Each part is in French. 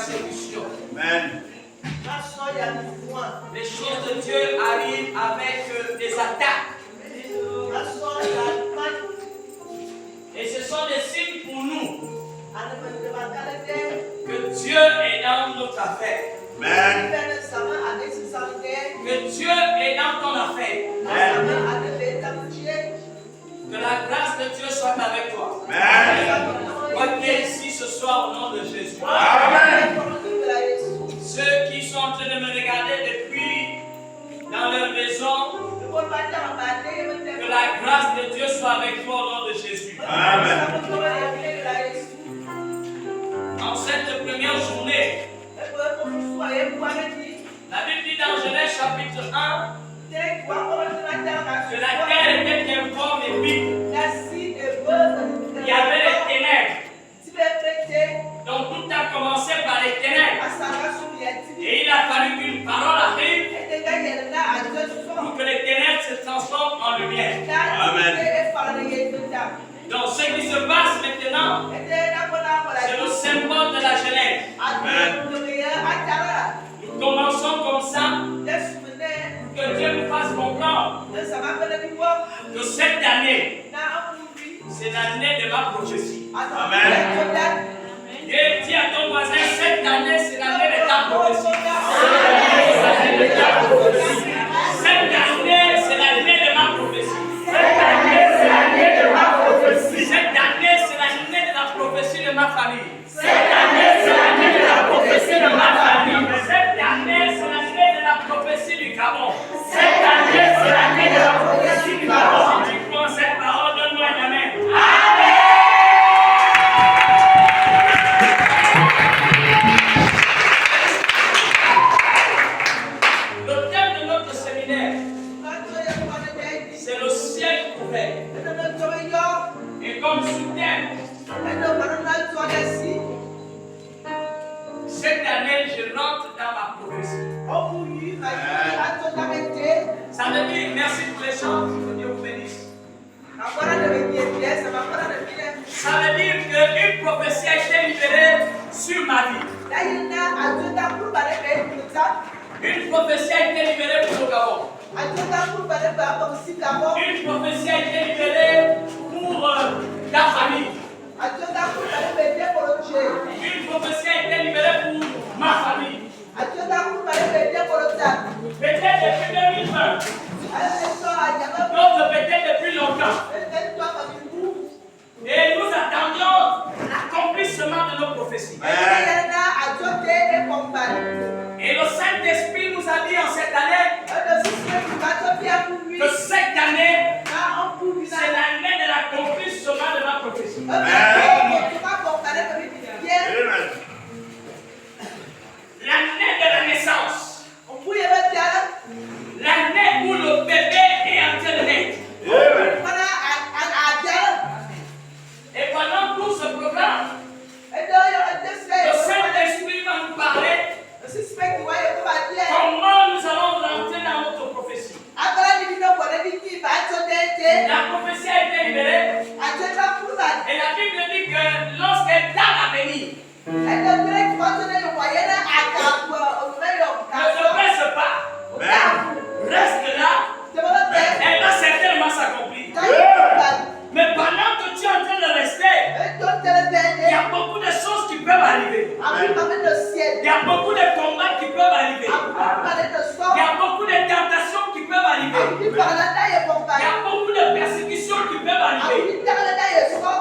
persécutions. Amen. Les choses de Dieu arrivent avec des attaques. Et ce sont des signes pour nous que Dieu est dans notre affaire. Amen. Que Dieu est dans ton affaire. Que la grâce de Dieu soit avec toi. Amen. Toi qui es ici ce soir au nom de Jésus. Amen. Ceux qui sont en train de me regarder depuis dans leur maison, que la grâce de Dieu soit avec toi au nom de Jésus. Amen. En cette première journée, la Bible dit dans Genèse chapitre 1 que la terre était informe et vide. Il y avait les ténèbres. Donc tout a commencé par les ténèbres. Et il a fallu qu'une parole arrive pour que les ténèbres se transforment en lumière. Amen. Donc ce qui se passe maintenant, c'est le symbole de la Genèse. Amen. Nous commençons comme ça, que Dieu nous fasse comprendre que cette année, c'est l'année de ma prophétie. Amen. Et dis à ton voisin, cette année, c'est l'année de ta prophétie. Cette année, c'est l'année de ma prophétie. Cette année, c'est l'année de ma prophétie. Cette année, c'est l'année de la prophétie de ma famille. Cette année, c'est l'année de la prophétie de ma famille. Cette année, c'est l'année de la prophétie du Gabon. Cette année, c'est l'année de la prophétie du Gabon. Si tu prends cette parole, donne-moi un amen. Amen. Le thème de notre séminaire, c'est le ciel ouvert. Et comme sous-thème, cette année, je rentre dans ma prophétie. Ça veut dire, merci pour les chants, que Dieu vous bénisse. Ça veut dire qu'une prophétie a été libérée sur ma vie. Une prophétie a été libérée pour le Gabon. Une prophétie a été libérée pour ta famille. Une prophétie a été libérée pour ma famille. Peut-être depuis 2020. D'autres peut-être depuis longtemps. Et nous attendions l'accomplissement de nos prophéties. Et le Saint-Esprit nous a dit en cette année que cette année, c'est l'année de l'accomplissement de ma prophétie. L'année de la naissance. L'année où le bébé est en train de naître. Et pendant tout ce programme, le Saint-Esprit va nous parler comment nous allons rentrer dans notre prophétie. La prophétie a été libérée. Et la Bible dit que lorsqu'elle tarde à venir, ne te presse pas. Reste là. Elle va certainement s'accomplir. Mais pendant que tu es en train de rester, il y a beaucoup de choses qui peuvent arriver. Il y a beaucoup de combats qui peuvent arriver. Il y a beaucoup de tentations qui peuvent arriver. Il y a beaucoup de persécutions qui peuvent arriver.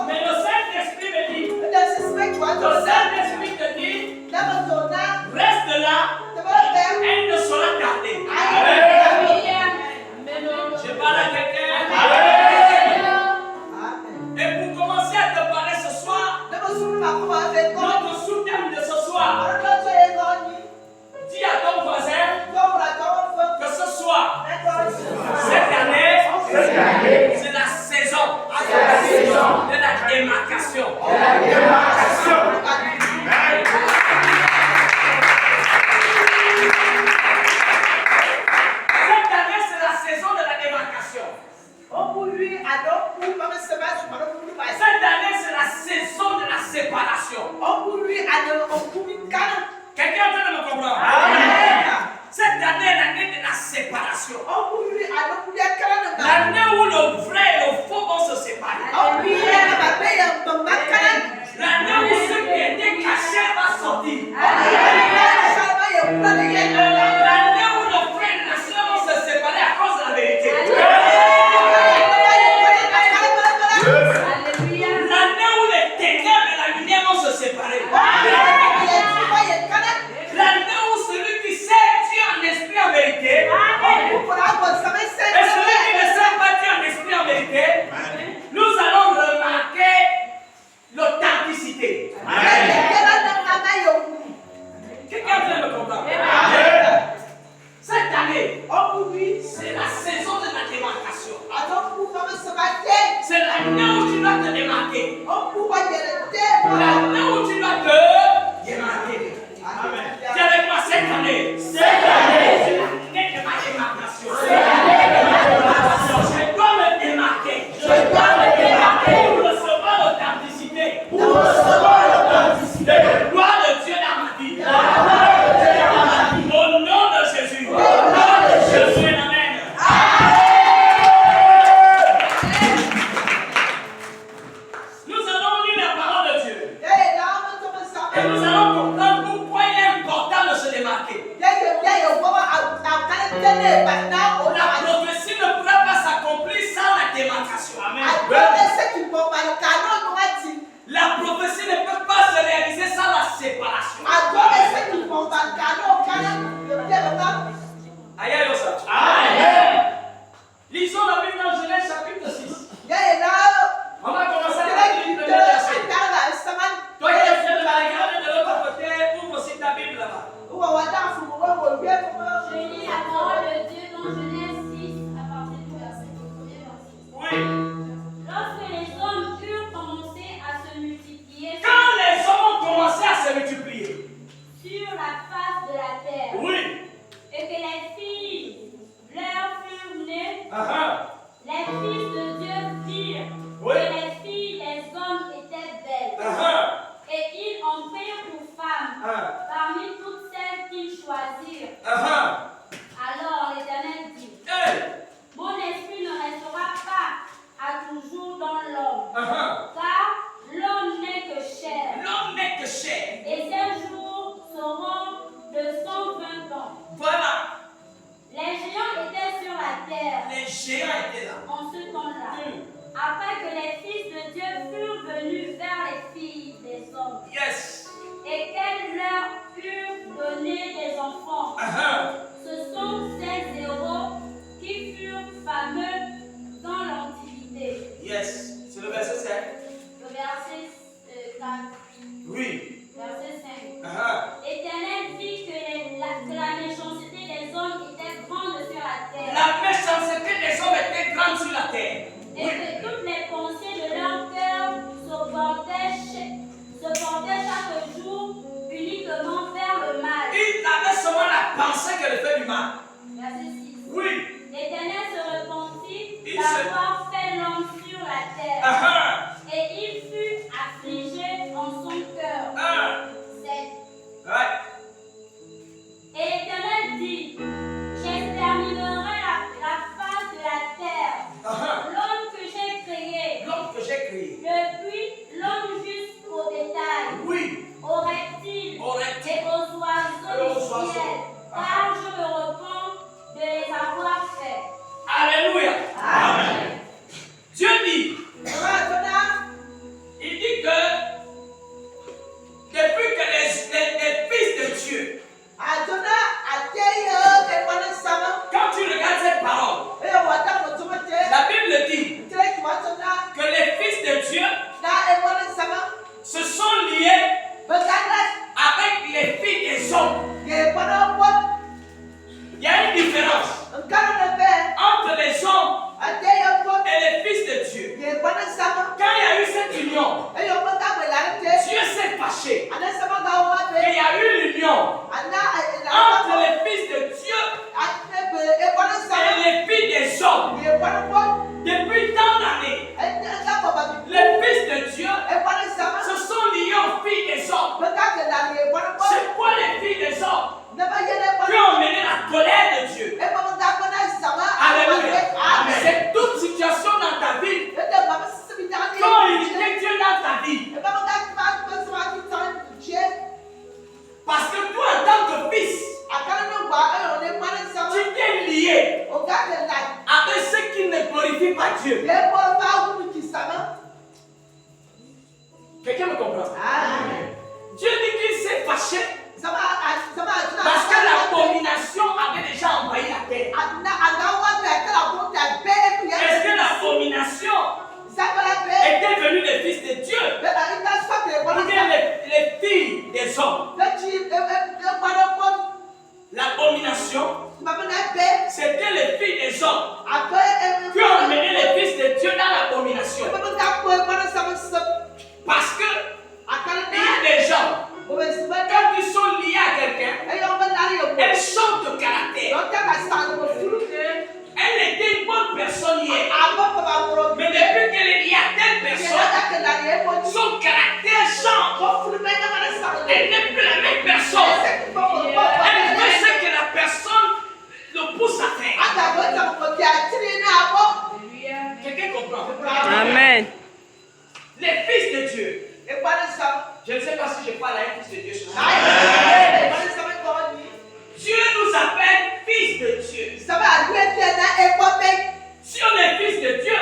Mais le Saint-Esprit me dit, le Saint-Esprit te dit, reste là, elle ne sera tardée. Je parle à quelqu'un. Et pour commencer à te parler ce soir, notre sous-thème de ce soir, dis à ton voisin que ce soir, cette année, c'est la saison de la démarcation. Cette année, c'est la saison de la démarcation. Cette année, c'est la saison de la séparation. l'union, Dieu s'est fâché qu'il y a eu l'union entre les fils de Dieu et les filles des hommes. Depuis tant d'années, les fils de Dieu se sont liés aux filles des hommes. C'est quoi les filles des hommes qui ont mené la colère de Dieu? Alléluia. C'est toute situation dans ta vie qui ont irrité Dieu dans ta vie. Parce que toi, en tant que fils, tu t'es lié avec ceux qui ne glorifient pas Dieu. Quelqu'un me comprend? Dieu dit qu'il s'est fâché parce que l'abomination avait déjà envahi la terre. Est-ce que l'abomination était venue des fils de Dieu ou bien les filles des hommes? L'abomination, c'était les filles des hommes qui ont mené les fils de Dieu dans l'abomination. Parce que il y a des gens, quand ils sont liés à quelqu'un, elles changent de caractère. Elle était une bonne personne hier, mais depuis qu'elle est liée à telle personne, son caractère change. Elle n'est plus la même personne. Elle fait ce que la personne le pousse à faire. Quelqu'un comprend? Amen. Les fils de Dieu. Je ne sais pas si je parle à un fils de Dieu. Dieu nous appelle fils de Dieu. Si on est fils de Dieu,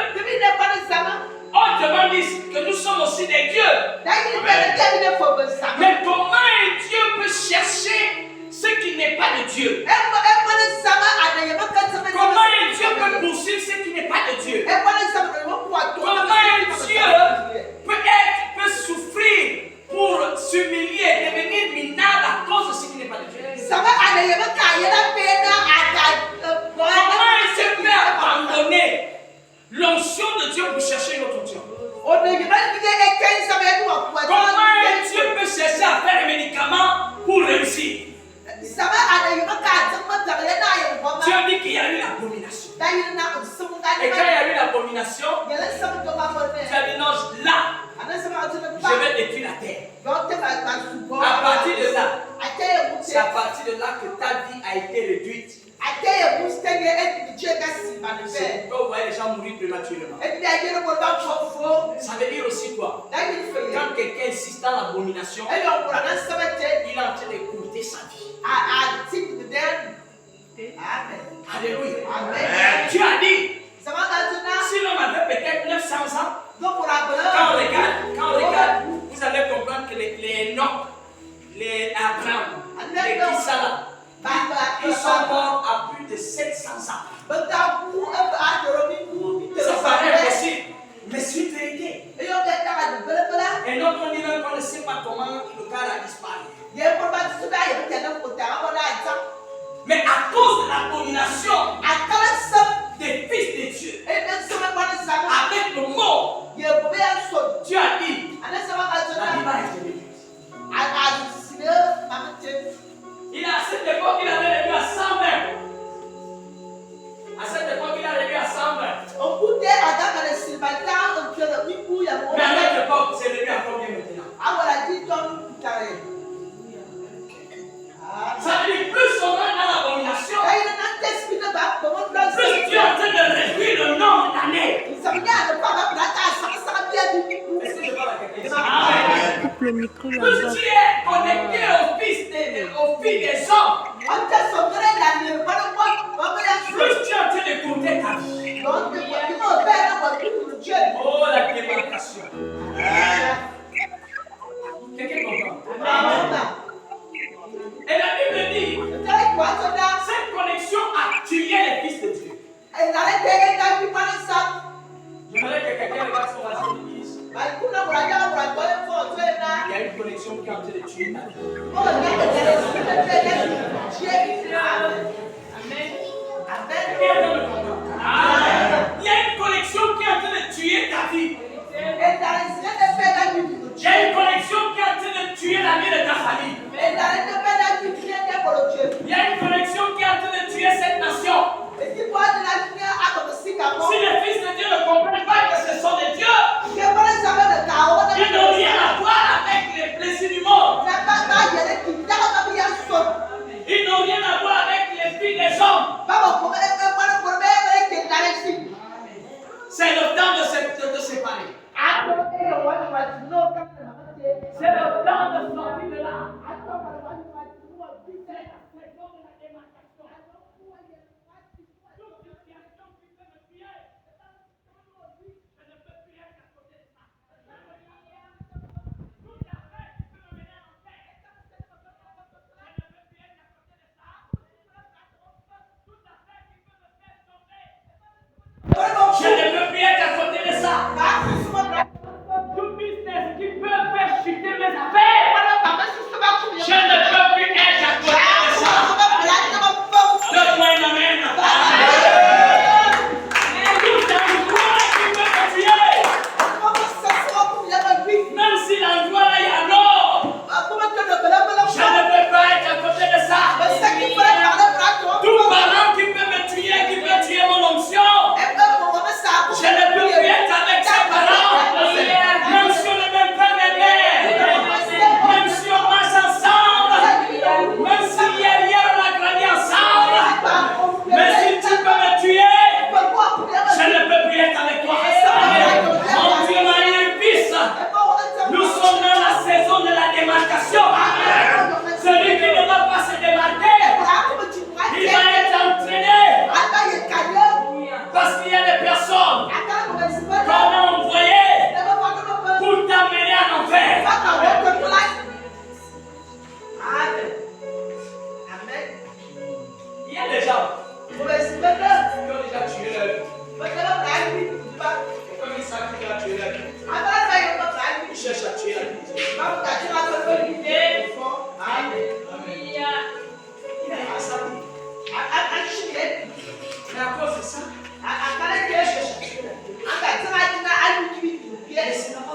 on demande que nous sommes aussi des dieux. Mais comment un Dieu peut chercher ce qui n'est pas de Dieu? Comment un Dieu peut poursuivre ce qui n'est pas de Dieu? Comment un Dieu peut souffrir pour s'humilier, devenir minable à cause de ce qui n'est pas de Dieu? Comment un Dieu peut abandonner l'onction de Dieu pour chercher une autre onction? Comment un Dieu peut chercher à faire un médicament pour réussir? Dieu dit qu'il y a eu l'abomination. Et quand il y a eu l'abomination, Dieu a dit non, là, je vais détruire la terre. À partir de là, c'est à partir de là que ta vie a été réduite. C'est quand vous voyez les gens mourir prématurément. Ça veut dire aussi quoi? Quand quelqu'un insiste dans l'abomination, il est en train d'écouter sa vie. Alléluia. Dieu a dit, si l'homme avait peut-être 900 ans, quand on regarde, vous allez comprendre que les Enoch, les Abraham, les Kisala, ils sont morts à plus de 700 ans. Ça paraît impossible, mais c'est une vérité. Et donc on dit même qu'on ne sait pas comment le cas a disparu. Mais à cause de l'abomination des fils de Dieu, avec le mot, Dieu a dit, la vie va être réduite. Il a à cette époque, il avait réduit à 120. À cette époque, il a réduit à 120. Mais à notre époque, c'est réduit à combien maintenant? Ça veut dire plus on est dans l'abomination, plus Dieu est en train de réduire le nombre d'années. Est-ce que je parle à quelqu'un? Coupe le micro Plus là-bas. tu es connecté aux filles des hommes, plus tu es en train d'écouter ta vie. Oh, la démarcation. Quelqu'un comprend? Et la Bible dit, cette connexion a tué les fils de Dieu. J'aimerais que quelqu'un regarde son voisin et dise, il y a une connexion qui est en train de tuer ta vie. Il y a une connexion qui est en train de tuer ta vie. Je ne peux plus être à côté de ça. Tout business qui peut faire chuter mes affaires. Je ne peux plus être à côté de ça. Donne-moi une amen. Tout endroit qui peut me tuer. Même si l'endroit là il y a l'or. Je ne peux pas être à côté de ça. Tout parent qui peut me tuer, qui peut tuer mon onction. Je ne peux plus être avec ses parents. Même si on ne m'aime pas mes mères. Même si on marche ensemble. Même si hier on a grandi ensemble. Mais si tu peux me tuer, je ne peux plus être avec toi. Mon Dieu m'a dit une fils. Nous sommes dans la saison de la démarcation. Celui qui ne va pas se démarquer, il va être entraîné. Parce qu'il y a des personnes qu'on a envoyées pour t'amener en enfer. Il y a des gens qui ont déjà tué leur vie. Comme ils savent qu'il a tué leur vie, ils cherchent à tuer la vie. Il a ça. Mais à cause de ça, c'est là-bas où tu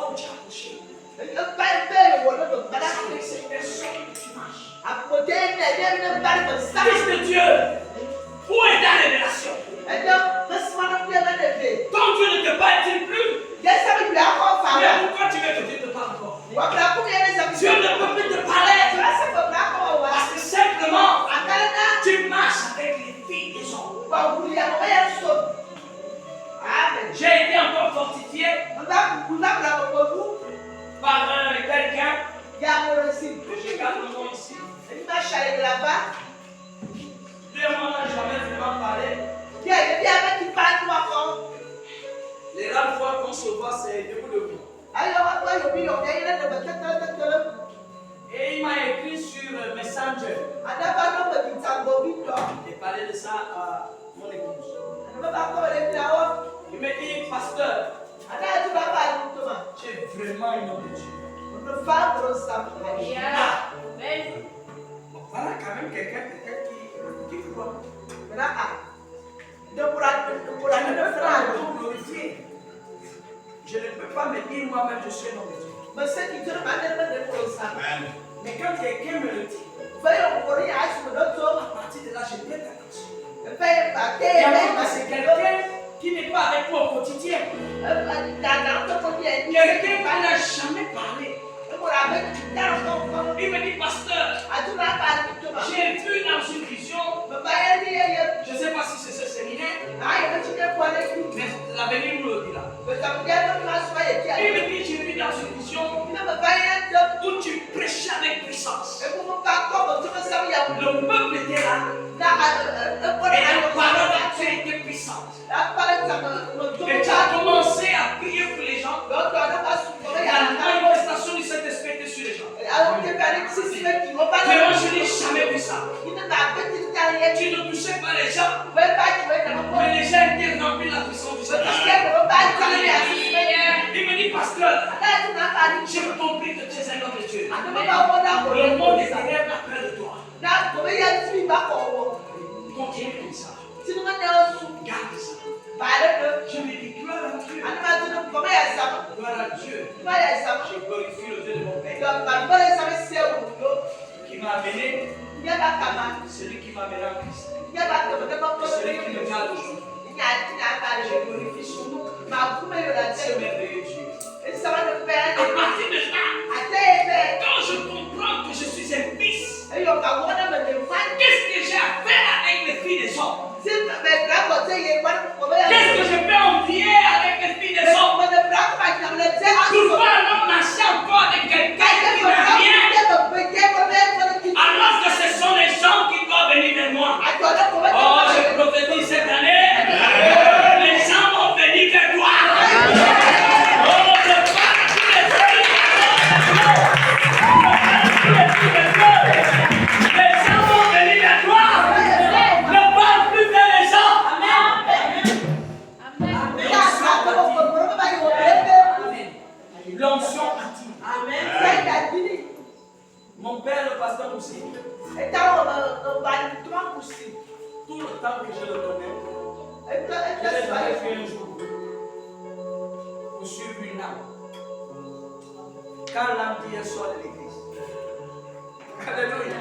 as accouché. C'est des sons que tu marches. Fils de Dieu, où est ta révélation? Ton Dieu ne te parle-t-il plus? Mais pourquoi tu veux que Dieu te parle encore? Dieu ne peut plus te parler. Parce que simplement, tu marches avec les filles des hommes. J'ai été encore fortifié par quelqu'un que je garde le nom ici. 2 mois n'a jamais vraiment parlé. Les rares fois qu'on se voit, c'est debout de vous. Et il m'a écrit sur Messenger. J'ai parlé de ça à mon épouse. Il me dit, pasteur, tu es vraiment une homme de Dieu. Voilà quand même quelqu'un qui croit. Je ne peux pas me dire moi-même je suis un homme de Dieu. Mais quand quelqu'un me le dit, à partir de là, je prête attention. C'est quelqu'un qui n'est pas avec toi au quotidien. Quelqu'un qui n'a jamais parlé. Il me dit, pasteur, j'ai vu dans une vision, je ne sais pas si c'est ce séminaire, mais l'avenir nous le dira. Il me dit, j'ai vu dans une vision où tu prêchais avec puissance. Le peuple était là. Et la parole a été puissante. Et tu as commencé à prier pour les gens. Et la manifestation du Saint-Esprit était sur les gens. Mais moi, je n'ai jamais vu ça. Tu ne touchais pas les gens, mais les gens étaient remplis de la puissance du Saint-Esprit. Il me dit, pasteur, j'ai compris que tu es un homme de Dieu. Le monde est derrière après de toi. Continue comme ça. Garde ça. Je lui dis, gloire à Dieu. Gloire à Dieu. Je glorifie le Dieu de mon Père. Qui m'a amené, celui qui m'a amené en Christ. Et celui qui me garde aujourd'hui. Je glorifie son nom. C'est merveilleux Dieu. À partir de là, quand je comprends que je suis un fils, qu'est-ce que j'ai à faire avec les filles des hommes? Qu'est-ce que je peux envier avec les filles des hommes? Pourquoi un homme marche encore avec quelqu'un qui n'a rien? Alors que ce sont les gens qui doivent venir vers moi. Oh, L'onction attire. Amen. Mon père, le pasteur aussi. Tout le temps que je le connais, je l'ai jamais fait un jour pour suivre une âme. Quand l'âme dit elle sort de l'église. Alléluia.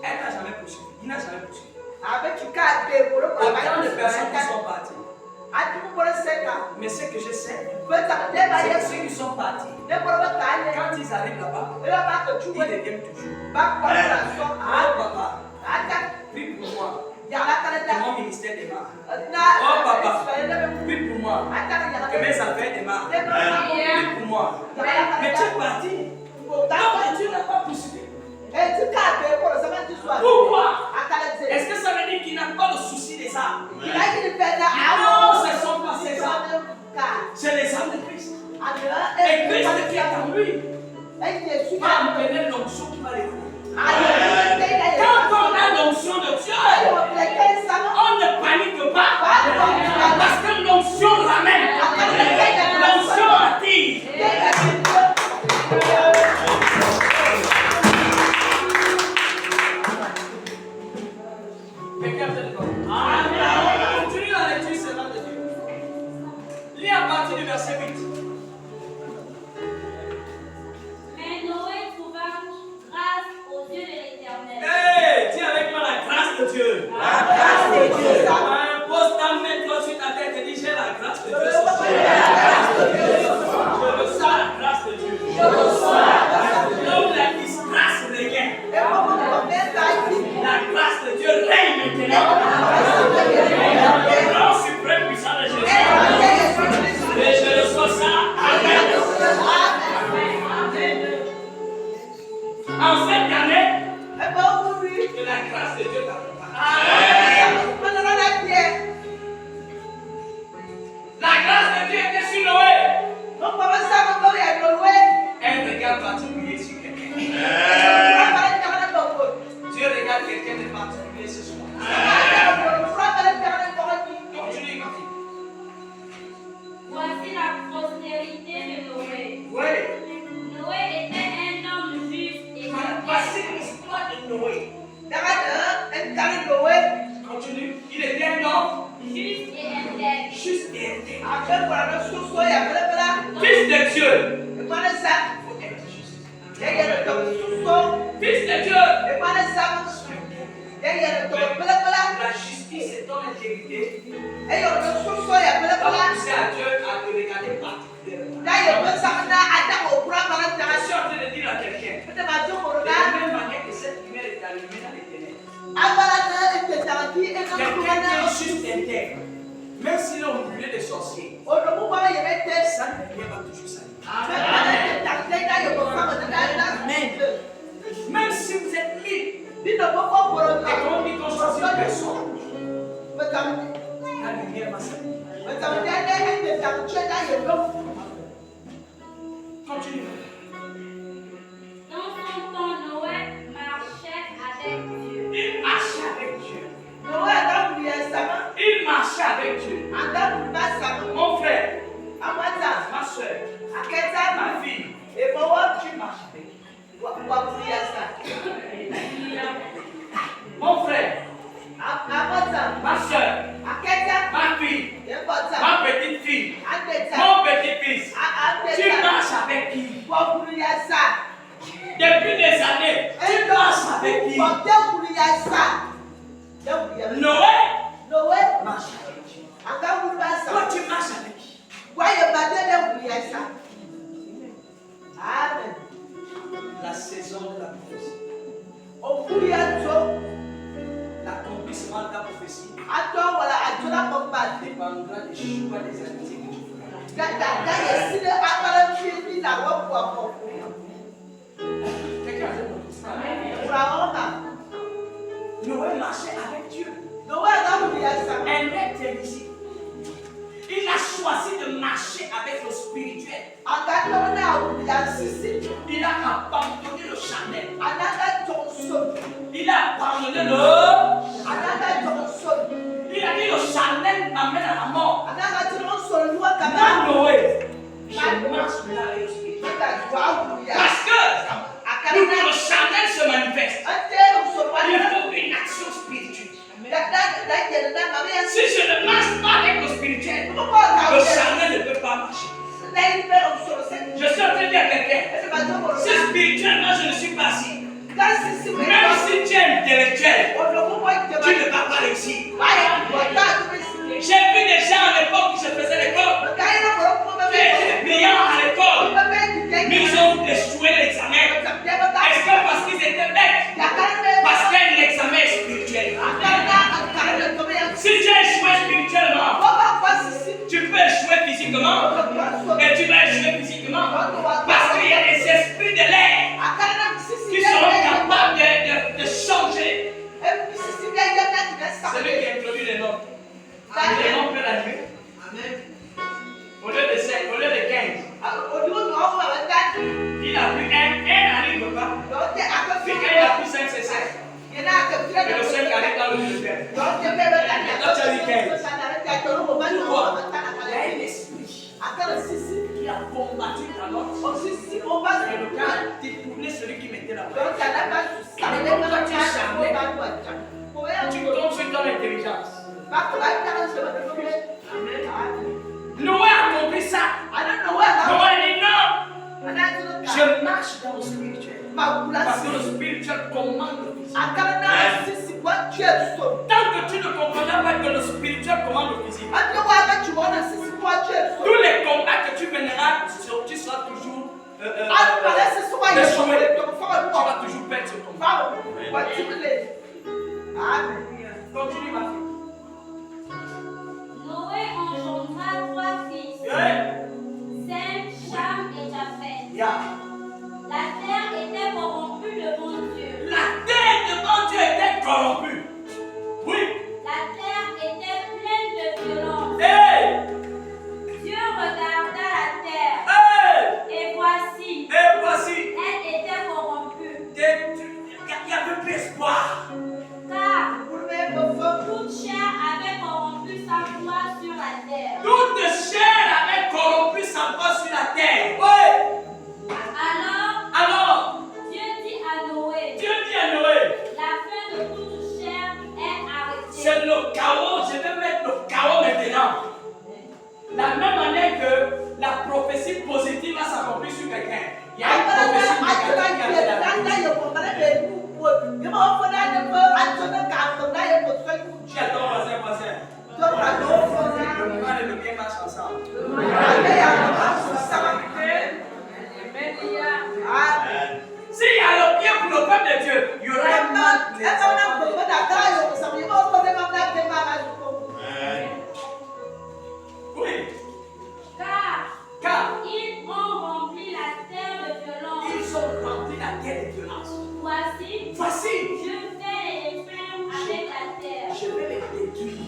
Elle n'a jamais poursuivi. Il n'a jamais poursuivi. Autant de personnes qui sont parties. Mais ce que je sais, c'est que ceux qui sont partis, quand ils arrivent là-bas, ils reviennent toujours. Oh papa, prie pour moi. Que mon ministère démarre. Oh papa, prie pour moi. Que mes affaires démarrent. Prie pour moi. Mais tu es parti. Non, Dieu n'a pas poursuivi. Pourquoi? Est-ce que ça veut dire qu'il n'a pas de souci des âmes? Non, ce ne sont pas ces âmes. C'est les âmes de Christ. Et Christ qui est en lui va amener l'onction qui va les courir. Quand on a l'onction de Dieu, on ne panique pas. Parce que l'onction ramène. L'onction attire. Continue la lecture, c'est l'âme de Dieu. Lis à partir du verset 8. Mais Noé trouva grâce aux yeux de l'Éternel. Hey, dis avec moi la grâce de Dieu. La grâce de Dieu. Pose ta main toi sur ta tête et dis j'ai la grâce de Dieu. Je reçois la grâce de Dieu. L'homme la disgrâce règne. La grâce de Dieu règne maintenant. Le grand suprême puissant de Jésus. Et je reçois ça. Amen. En cette année, que la grâce de Dieu t'accompagne. La grâce de Dieu était sur Noé. Un regard particulier sur quelqu'un. Dieu regarde quelqu'un de particulier ce soir. Continue, continue. Voici la postérité de Noé. Oui. Noé était un homme juste et Voici intègre. l'histoire de Noé. Continue. Il était un homme Juste et intègre. juste et intègre. Fils de Dieu. Il faut être juste. Fils de Dieu. La justice est ton intégrité. Va pousser à Dieu à te regarder particulièrement. Je suis en train de dire à quelqu'un, de la même manière que cette lumière est allumée dans les ténèbres, quelqu'un qui est juste intègre, même s'il est au milieu des sorciers, sa lumière va toujours s'allumer. Même si vous êtes libre, et qu'on dit qu'on choisit une personne, la lumière va s'allumer. Continue. Dans son temps, Noé marchait avec Dieu. Il marchait avec Dieu. Il marchait avec Dieu. Mon frère, ma soeur, ma fille, tu marches avec Dieu. Mon frère, ma soeur, ma fille, ma petite fille, mon petit-fils, tu marches avec qui? Depuis des années, tu marches avec qui? Noé marche avec Dieu. Toi, tu marches avec qui? La saison de la prophétie. L'accomplissement de ta prophétie dépendra des choix des amitiés que tu feras. Quelqu'un a dit Noé marchait avec Dieu. Un être ici. Il a choisi de marcher avec le spirituel. Il a abandonné le charnel. Il a abandonné il a dit le charnel m'amène à la mort. Moi, Noé, je marche Parce que pour que le charnel se manifeste, il faut une action spirituelle. Si je ne marche pas avec le spirituel, le charnel ne peut pas marcher. Je suis en train de dire à quelqu'un, si spirituellement je ne suis pas assis, même si tu es intellectuel, tu ne vas pas réussir. J'ai vu des gens à l'époque qui se faisaient l'école, qui étaient brillants à l'école, mais ils ont échoué l'examen. Est-ce que parce qu'ils étaient bêtes? Parce qu'il y a un examen spirituel. Si tu as échoué spirituellement, tu peux échouer physiquement et tu vas échouer physiquement. Parce qu'il y a des esprits de l'air qui seront capables de changer. Celui qui introduit les nombres. Les nombres peut l'animer. Au lieu de 5, au lieu de 15. Il a pris 1 n'arrive pas. Puis quand il a pris 5, c'est 5. Et le 5 arrive dans le jeu de père. Quand tu as dit 15. Pourquoi? Il y a un esprit qui a combattu ta note. Et le cas a détourné celui qui mettait la main. Tu tombes sur ton intelligence. Noé a compris ça. Noé dit non. Je marche dans le spirituel. Parce que le spirituel commande le physique. Tant que tu ne comprendras pas que le spirituel commande le physique, tous les combats que tu mèneras, tu seras toujours échoué. Tu vas toujours perdre sur ton combat. Continue ma fille. Noé engendra 3 fils, Sem, Cham et Japheth. La terre était corrompue devant Dieu. La terre devant Dieu était corrompue. Oui. La terre était pleine de violence. Hey. Dieu regarda la terre. Hey. Et voici. Elle était corrompue. Il n'y avait plus espoir. Car toute chair avait corrompu sa foi sur la terre. Toute chair avait corrompu sa foi sur la terre. Oui. Alors, Dieu dit à Noé, la fin de toute chair est arrêtée. C'est le chaos. Je vais mettre le chaos maintenant. La même manière que la prophétie positive va s'accomplir sur quelqu'un. Il y a une prophétie négative qui a J'ai ton voisin. Le mal et le bien marchent ensemble. S'il y a le bien pour le peuple de Dieu, il y aura un mal pour les enfants. Oui. Car ils ont rempli la terre de violence. Ils ont rempli la terre de violence. Voici, Voici, je vais les détruire avec la terre. je vais les détruire.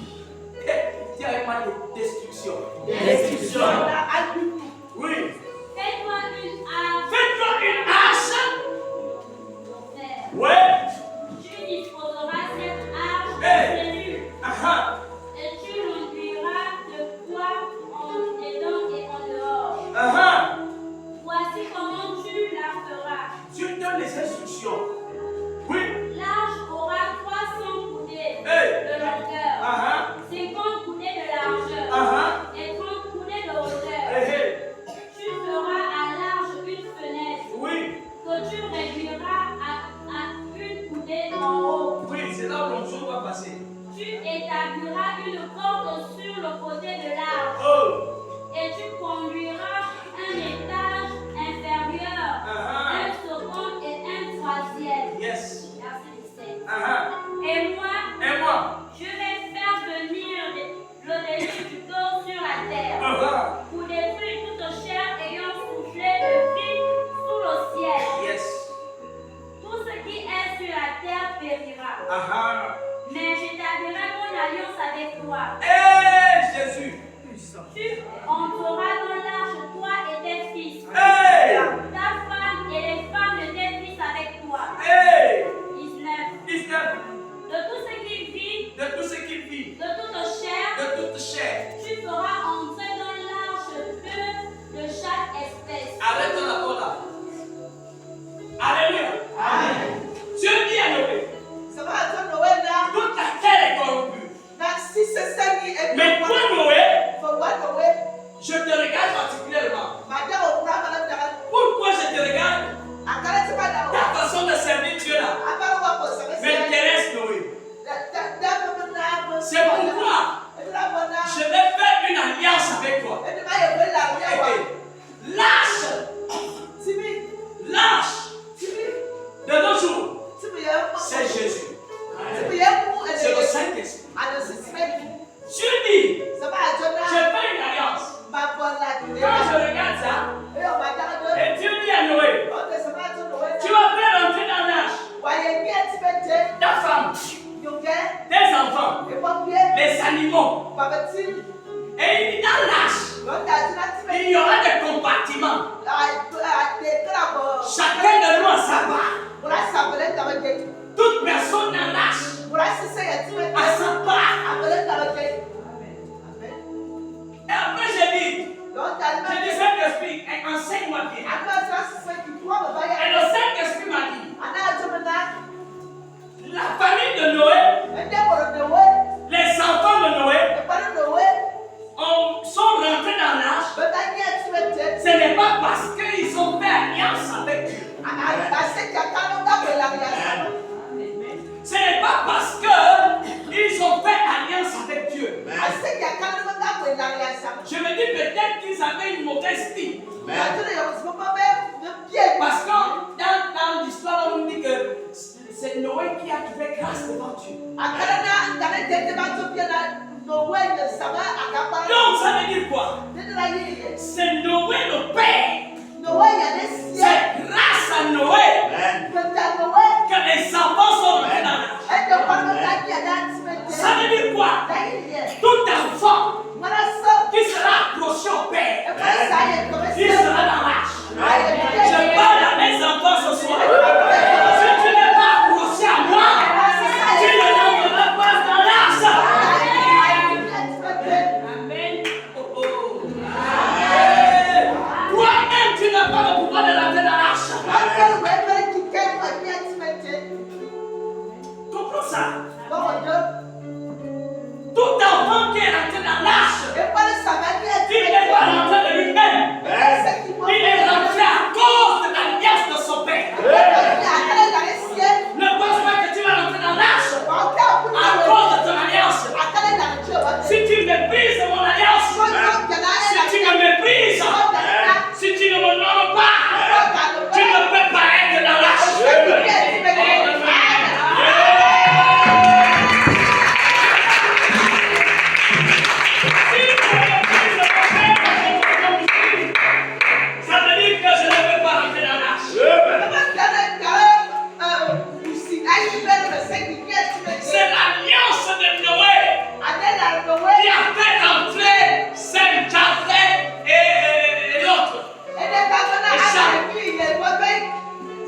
Dis avec moi destruction. Destruction. Oui. Faites-moi une arche Faites-toi une hache. pour faire. Ouais. Tu disposeras cette arche de Hey. cellules et tu l'enduiras de poids en dedans et en dehors. Voici comment tu la feras. Tu donnes les instructions. Oui. L'arche aura 300 coudées Hey. de longueur, 50 coudées de largeur et 30 coudées de hauteur. Tu feras à l'arche une fenêtre Oui. que tu réduiras à une coudée en haut. Oui, c'est là où l'onction va passer. Tu établiras une corde sur le côté de l'arche Oh. et tu conduiras un étage inférieur, un second et un troisième. Yes. Verset 17. Et moi. Je vais faire venir le déluge d'eau sur la terre pour détruire toute chair ayant soufflé de vie sous le ciel. Yes. Tout ce qui est sur la terre périra. Mais j'établirai mon alliance avec toi. Hey, Jésus. Tu entreras dans l'arche, toi et tes fils, Hey. ta femme et les femmes de tes fils avec toi. Hey. 19. De tout ce qui vit, De tout ce qui vit. de toute chair, De toute chair. tu feras entrer dans l'arche deux de chaque espèce. Arrête la là. Et il dit dans l'arche, il y aura des compartiments. Chacun de nous a sa part. Toute personne dans l'arche a sa part. Et après j'ai dit, Saint-Esprit, enseigne-moi bien. Et le Saint-Esprit m'a dit, la famille de Noé, les enfants de Noé, sont rentrés dans l'arche. Ce n'est pas parce qu'ils ont fait alliance avec Dieu. Ce n'est pas parce qu'ils ont fait alliance avec Dieu. Je me dis peut-être qu'ils avaient une mauvaise vie. Parce que dans l'histoire, on dit que c'est Noé qui a trouvé grâce devant Dieu. Donc ça veut dire quoi? C'est Noé le Père. C'est grâce à Noé que les enfants sont rentrés dans l'arche. Ça veut dire quoi? Tout enfant qui sera accroché au Père, il sera dans l'arche. Je parle à mes enfants ce soir. Si tu n'es pas accroché à moi, tu ne rentreras pas dans l'arche. Amen. Toi-même, tu n'as pas le pouvoir de rentrer dans l'arche. Comprends ça? Tout enfant qui est rentré dans l'arche, il n'est pas rentré de lui-même. Il est rentré à cause de l'alliance de son Père. Ne pense pas que tu vas rentrer dans l'arche à cause de ton alliance. Si tu méprises mon alliance, si tu me méprises, si tu ne me nommes pas, tu ne peux pas être dans l'arche. Ça veut dire que je ne peux pas rentrer dans l'arche. C'est l'alliance de Noé qui a fait rentrer Saint-Japheth et l'autre.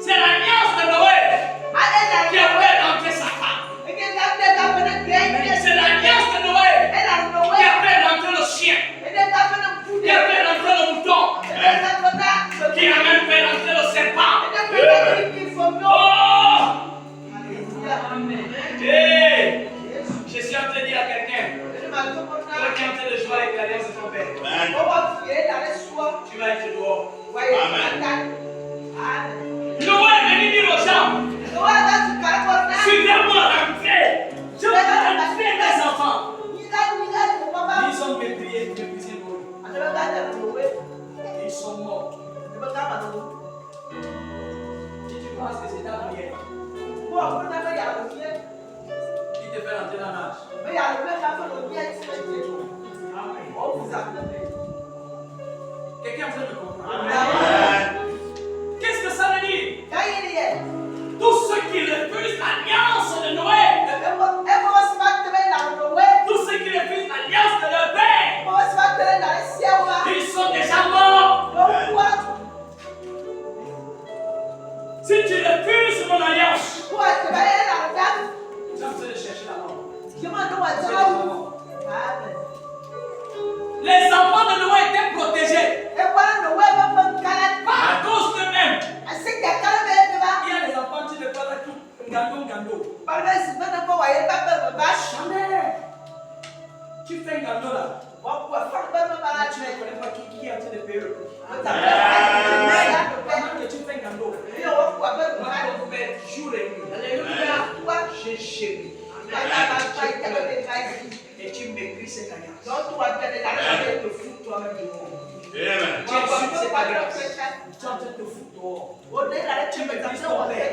C'est l'alliance de Noé qui a fait rentrer sa femme. C'est l'alliance de Noé qui a fait rentrer le chien, qui a fait rentrer le mouton, qui a même fait rentrer le serpent. Oh! Hey! Je suis en train de dire à quelqu'un, toi qui es en train de jouer avec l'alliance de ton Père, tu vas être dehors. Noé est venu dire aux gens, suivez-moi, rentrez. Je vais rentrer mes enfants. Ils ont méprisé Noé. Ils sont morts. Si tu penses que c'est ta prière qui te fait rentrer dans l'arche, quelqu'un peut me comprendre? Qu'est-ce que ça veut dire? Tous ceux qui refusent l'alliance de Noé, tous ceux qui refusent l'alliance de leur Père, ils sont déjà morts. Si tu refuses mon alliance, tu es en train de chercher la mort. Les enfants de Noé étaient protégés, pas à cause d'eux-mêmes. Il y a des enfants qui ne parlent pas tout. Gando. Jamais. Tu fais un gando là. Tu ne connais pas qui est en train de payer le prix. Pendant que tu fais un gando, jour et nuit. J'ai chéri. Et tu méprises cette alliance. Tu te fous toi-même du monde. Tu es sûr que c'est pas grave. Tu es en train de te foutre dehors. Tu méprises ton père.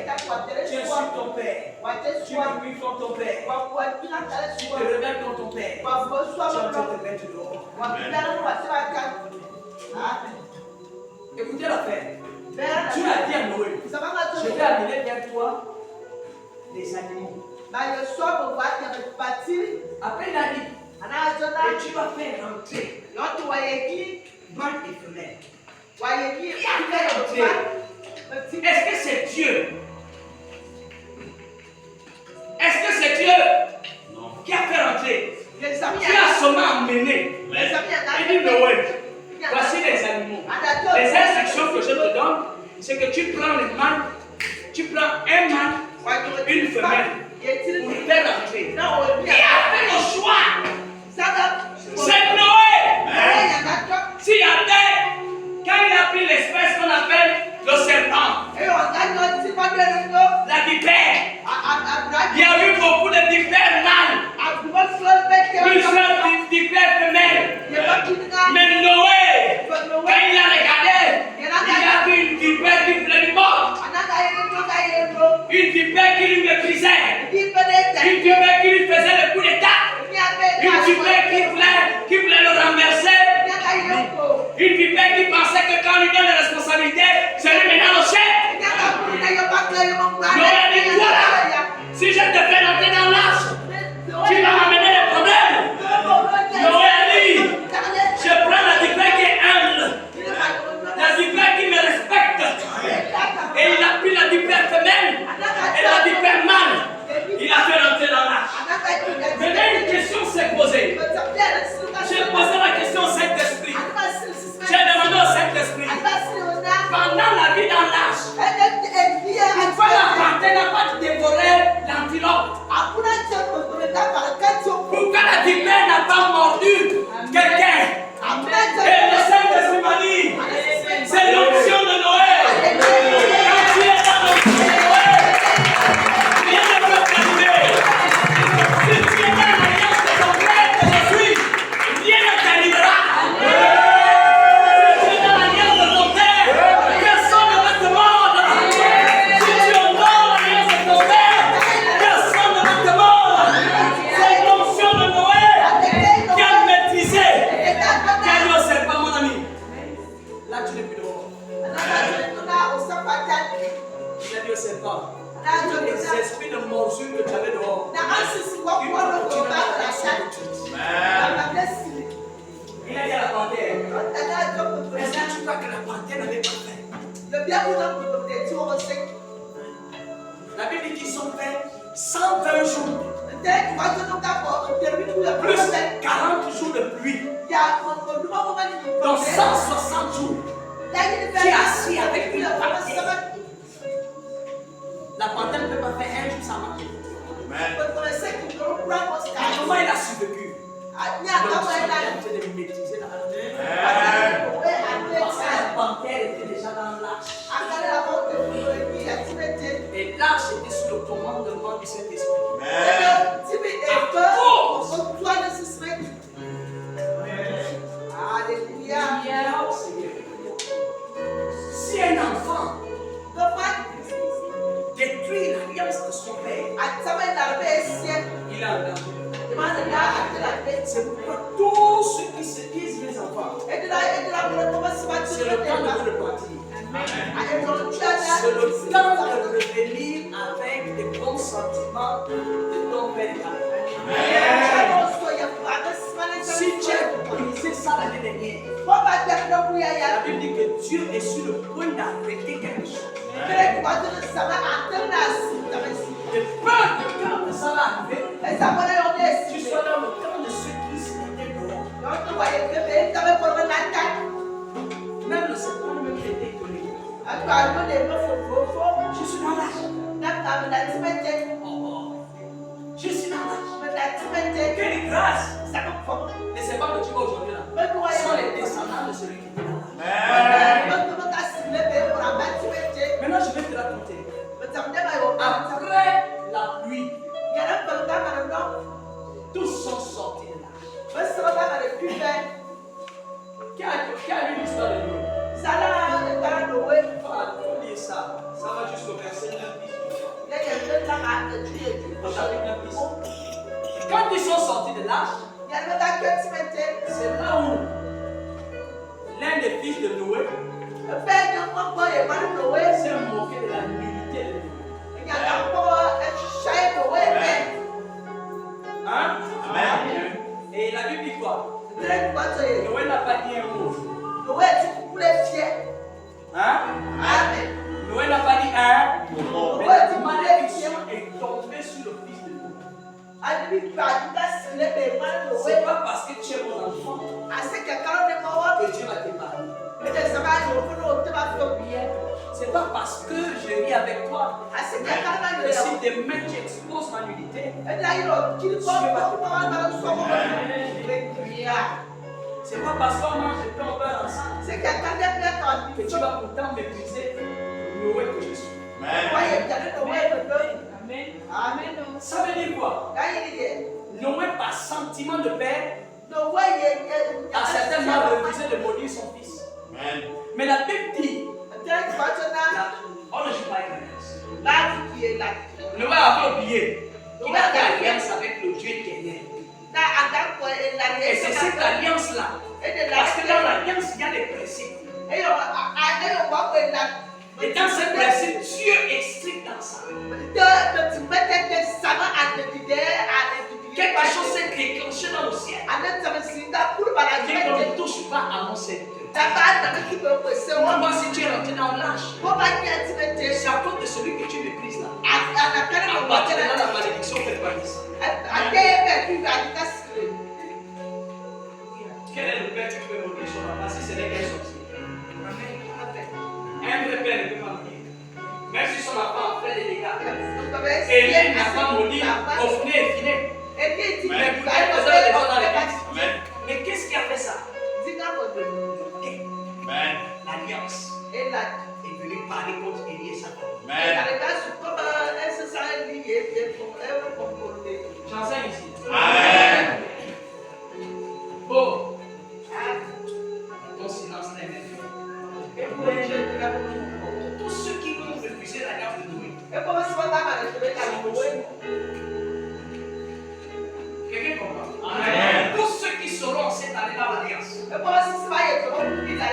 Tu insultes ton père. Tu méprises ton père. Tu te rebelles contre ton père. Tu es en train de te mettre dehors. Écoutez l'affaire. Dieu a dit à Noé, je vais amener vers toi des animaux. Après il a dit, Et tu vas faire rentrer mâle et femelle. Est-ce que c'est Dieu? Est-ce que c'est Dieu qui a fait rentrer? Tu as seulement emmené. Il dit Noé, voici les animaux. Les instructions que je te donne, c'est que tu prends le mâle, tu prends un mâle, une femelle pour faire rentrer. Qui a fait le choix? C'est Noé. Si Adam, quand il a pris l'espèce qu'on appelle le serpent, la vipère, il y a eu beaucoup de vipères mâles, plusieurs vipères femelles. Mais Noé, quand il a regardé, il a vu une vipère qui voulait lui mordre, une vipère qui lui méprisait, une vipère qui lui faisait le coup d'état, une vipère qui voulait le renverser, une vipère qui pensait que quand on lui donne la responsabilité, c'est lui maintenant le chef. Noé a dit, voilà, si je te fais rentrer dans l'arche, tu vas m'amener des problèmes. Noé a dit, je prends la vipère qui est humble, la vipère qui me respecte. Et il a pris la vipère femelle et la vipère mâle. Il a fait rentrer dans l'arche. Maintenant, une question s'est posée. J'ai posé la question au Saint-Esprit. J'ai demandé au Saint-Esprit, pendant la vie dans l'arche, pourquoi la panthère n'a pas dévoré l'antilope? Pourquoi la vipère n'a pas mordu quelqu'un? Et le Saint-Esprit m'a dit, c'est l'option de Noé. Quand tu es dans l'option de Noé, rien ne peut t'arriver. Si tu es dans l'alliance de ton frère que je suis, rien ne t'arrivera. Si tu es dans l'alliance de ton père, personne ne va te mordre. Si tu honores l'alliance de ton père, personne ne va te mordre. C'est l'option de Noé qui a maîtrisé. Dieu, c'est pas mon ami. Là, tu n'es plus dehors. Il a dit, c'est pas. Les esprits de morsure que tu avais dehors. Il a dit à la panthère, est-ce que tu crois que la panthère n'avait pas fait? La Bible dit qu'ils ont fait 120 jours, plus 40 jours de pluie, donc 160 jours. Qui est assis avec une panthère. La panthère ne peut pas faire un jour sans marcher. Comment il a survécu? Donc, c'est de maîtriser la panthère était déjà dans l'arche. Et l'arche était sous le commandement du Saint-Esprit. Si un enfant détruit l'alliance de son père, il a un danger. C'est pourquoi tous ceux qui se disent mes enfants, c'est le temps de vous repartir. C'est le temps de revenir avec des bons sentiments de ton père. Si tu as brisé ça l'année dernière, la Bible dit que Dieu est sur le point d'arrêter quelque chose. De peur que quand ça va arriver, tu sois dans le temps de ceux qui se mettaient dehors. Même le serpent même était étonné. Je suis dans l'âge. Je suis dans l'âge. Quelle grâce! Et c'est pas que tu vas aujourd'hui là. Ce sont les descendants de celui qui est dans l'âge. Maintenant, je vais te raconter. Après la pluie, tous sont sortis de l'âge. Qui a lu l'histoire de Noé? Il faut lire ça. Ça va jusqu'au verset 9. Quand ils sont sortis de l'arche, c'est là où l'un des fils de Noé s'est moqué de la nullité de Noé. Hein? Amen. Et il a C'est pas parce que tu es mon enfant que Dieu va t'épargner. C'est pas parce que je vis avec toi. Et si demain tu exposes ma nudité, c'est pas parce qu'on mange et qu'on meurt ensemble que tu vas pourtant mépriser Noé que je suis. Amen. Ça veut dire quoi? Noé, par sentiment de père, a certainement refusé de maudire son fils. Mais la Bible dit, on ne joue pas avec la Noé avait oublié qu'il a fait alliance avec le Dieu éternel. Et c'est cette alliance-là. Parce que dans l'alliance, il y a des principes. Et dans ce principe, Dieu est strict dans ça. Quelque chose s'est déclenché dans le ciel. Dit qu'on ne touche pas à mon serviteur. Moi, si tu es rentré dans l'âge, c'est à cause de celui que tu méprises là. À partir de là, la malédiction fait partie de ça. Quel est le père qui peut maudire son enfant si ce n'est qu'un sorcier? Un vrai père ne peut pas maudire. Même si son enfant a fait des dégâts. Et lui n'a pas maudit au filet et filet. Mais vous êtes dans l'église. Mais qu'est-ce qui a fait ça? L'alliance est venue parler contre Élie et sa famille. J'enseigne ici. Amen. Bon. Ton silence n'est même pas. Tous ceux qui vont refuser l'alliance de Noé. Quelqu'un comprend? Amen. Tous ceux qui seront cette année dans l'alliance.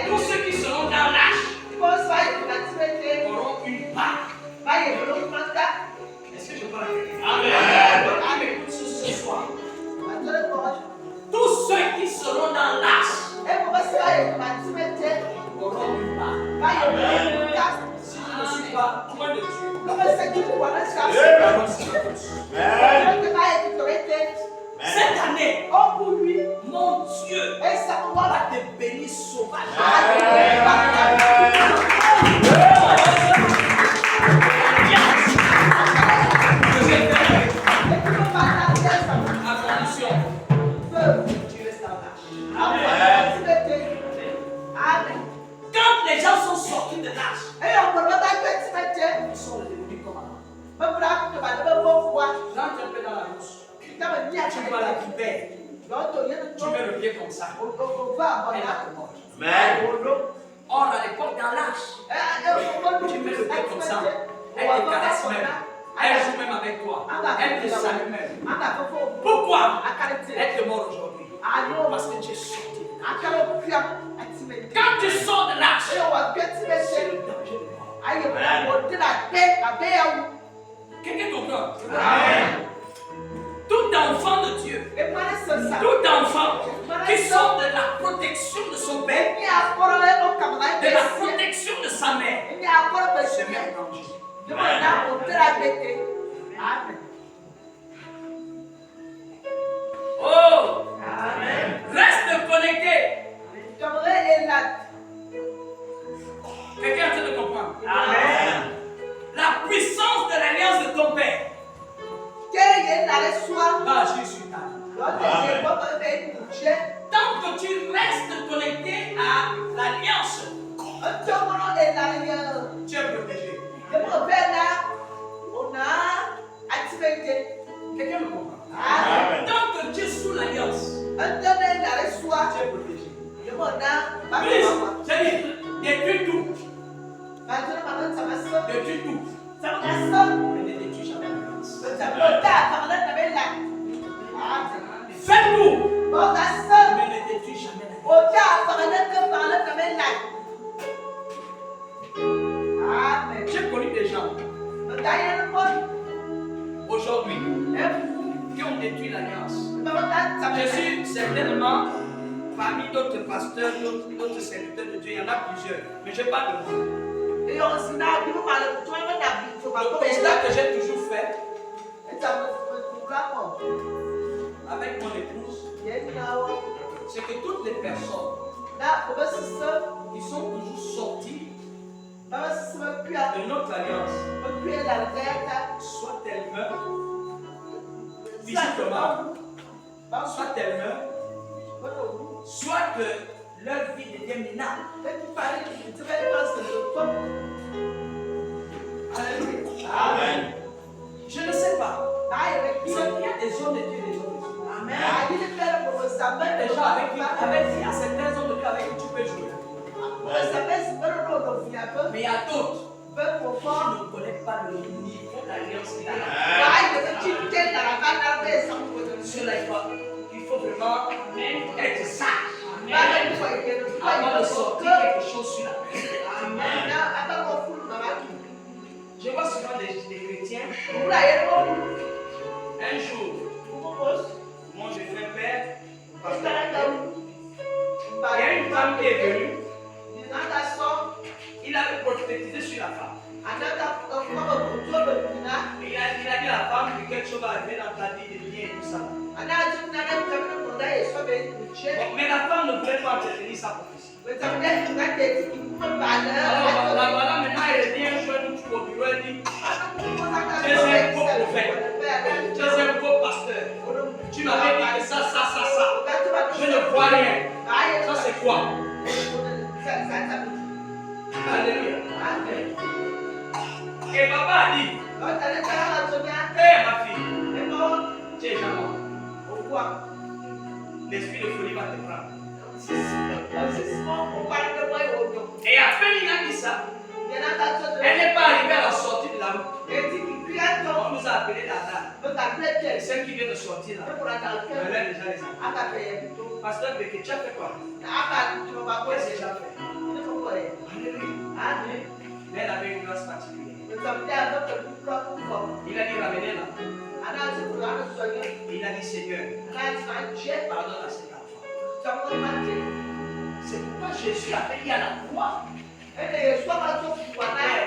Tous ceux qui seront dans l'âge auront une part. Est-ce que je parle à quelqu'un? Amen. Ah, mais écoute ce soir. Tous ceux qui seront dans l'âge auront une part. Si je ne suis pas loin de Dieu, cette année, mon Dieu va te bénir sauvage. À condition, tu restes en l'âge. Quand les gens sont sortis de l'âge, ils sont redevenus comme avant. J'entre un peu dans la bouche. Tu vois la poubelle. Tu mets le pied comme ça. Elle a mort. Or, à l'époque, dans l'âge, tu mets le pied comme ça. Elle te caresse même. Elle joue même avec toi. Elle te salue même. Pourquoi elle te mord aujourd'hui? Parce que tu es sorti de l'âge. Quand tu sors de l'âge, c'est le danger de mort. Quelqu'un comprend? Tout enfant de Dieu, tout enfant qui sort de la protection de son père, de la protection de sa mère, se met en danger. Oh! Reste connecté. Quelqu'un est en train de comprendre? La puissance de l'alliance de ton père va agir sur ta vie. Tant que tu restes connecté à l'alliance, tu es protégé. Quelqu'un me comprend? Tant que tu es sous l'alliance, tu es protégé. Please, j'ai dit, détruis tout. Détruis tout. Mais ne détruis jamais l'alliance. Fais tout. Mais ne détruis jamais l'alliance. J'ai connu des gens aujourd'hui qui ont détruit l'alliance. Je suis certainement parmi d'autres pasteurs, d'autres serviteurs de Dieu, il y en a plusieurs, mais je parle de moi. Le constat que j'ai toujours fait, c'est que toutes les personnes qui sont toujours sorties de notre alliance, soit elles meurent physiquement, soit elles meurent, soit que leur vie devient minable. Amen. Je ne sais pas. Il y a des hommes de Dieu, des hommes de Dieu. Amen. Des gens avec qui, il y a certains hommes de Dieu avec qui tu peux jouer. Mais il y a d'autres qui ne connaissent pas le niveau d'alliance qu'il a. Cela il faut vraiment être sage. Avant de sortir quelque chose sur la terre. Je vois souvent des chrétiens. Un jour, mon jeune père, il y a une femme qui est venue. Il avait prophétisé sur la femme. Il a dit à la femme que quelque chose va arriver dans ta vie de bien et tout ça. Bon, mais la femme ne voulait pas entretenir sa prophétie. Alors voilà, maintenant elle revient un jour au bureau, elle dit tu es un faux prophète, tu es un faux pasteur. Tu m'avais dit que ça. Je ne vois rien. Ça c'est quoi? Alléluia. Et papa a dit hé ma fille, tu es jamais. Pourquoi? L'esprit de folie va te prendre. Et à peine il a dit ça, elle n'est pas arrivée à la sortie de la route. On nous a appelé la dame. Celle qui vient de sortir là. Elle a déjà les enfants. Pasteur Béké, tu as fait quoi? Qu'est-ce que tu as fait? Alléluia. Elle avait une grâce particulière. Il a dit ramenez-la. Il a dit Seigneur, pardonne à cet enfant. C'est pourquoi Jésus a dit à la croix.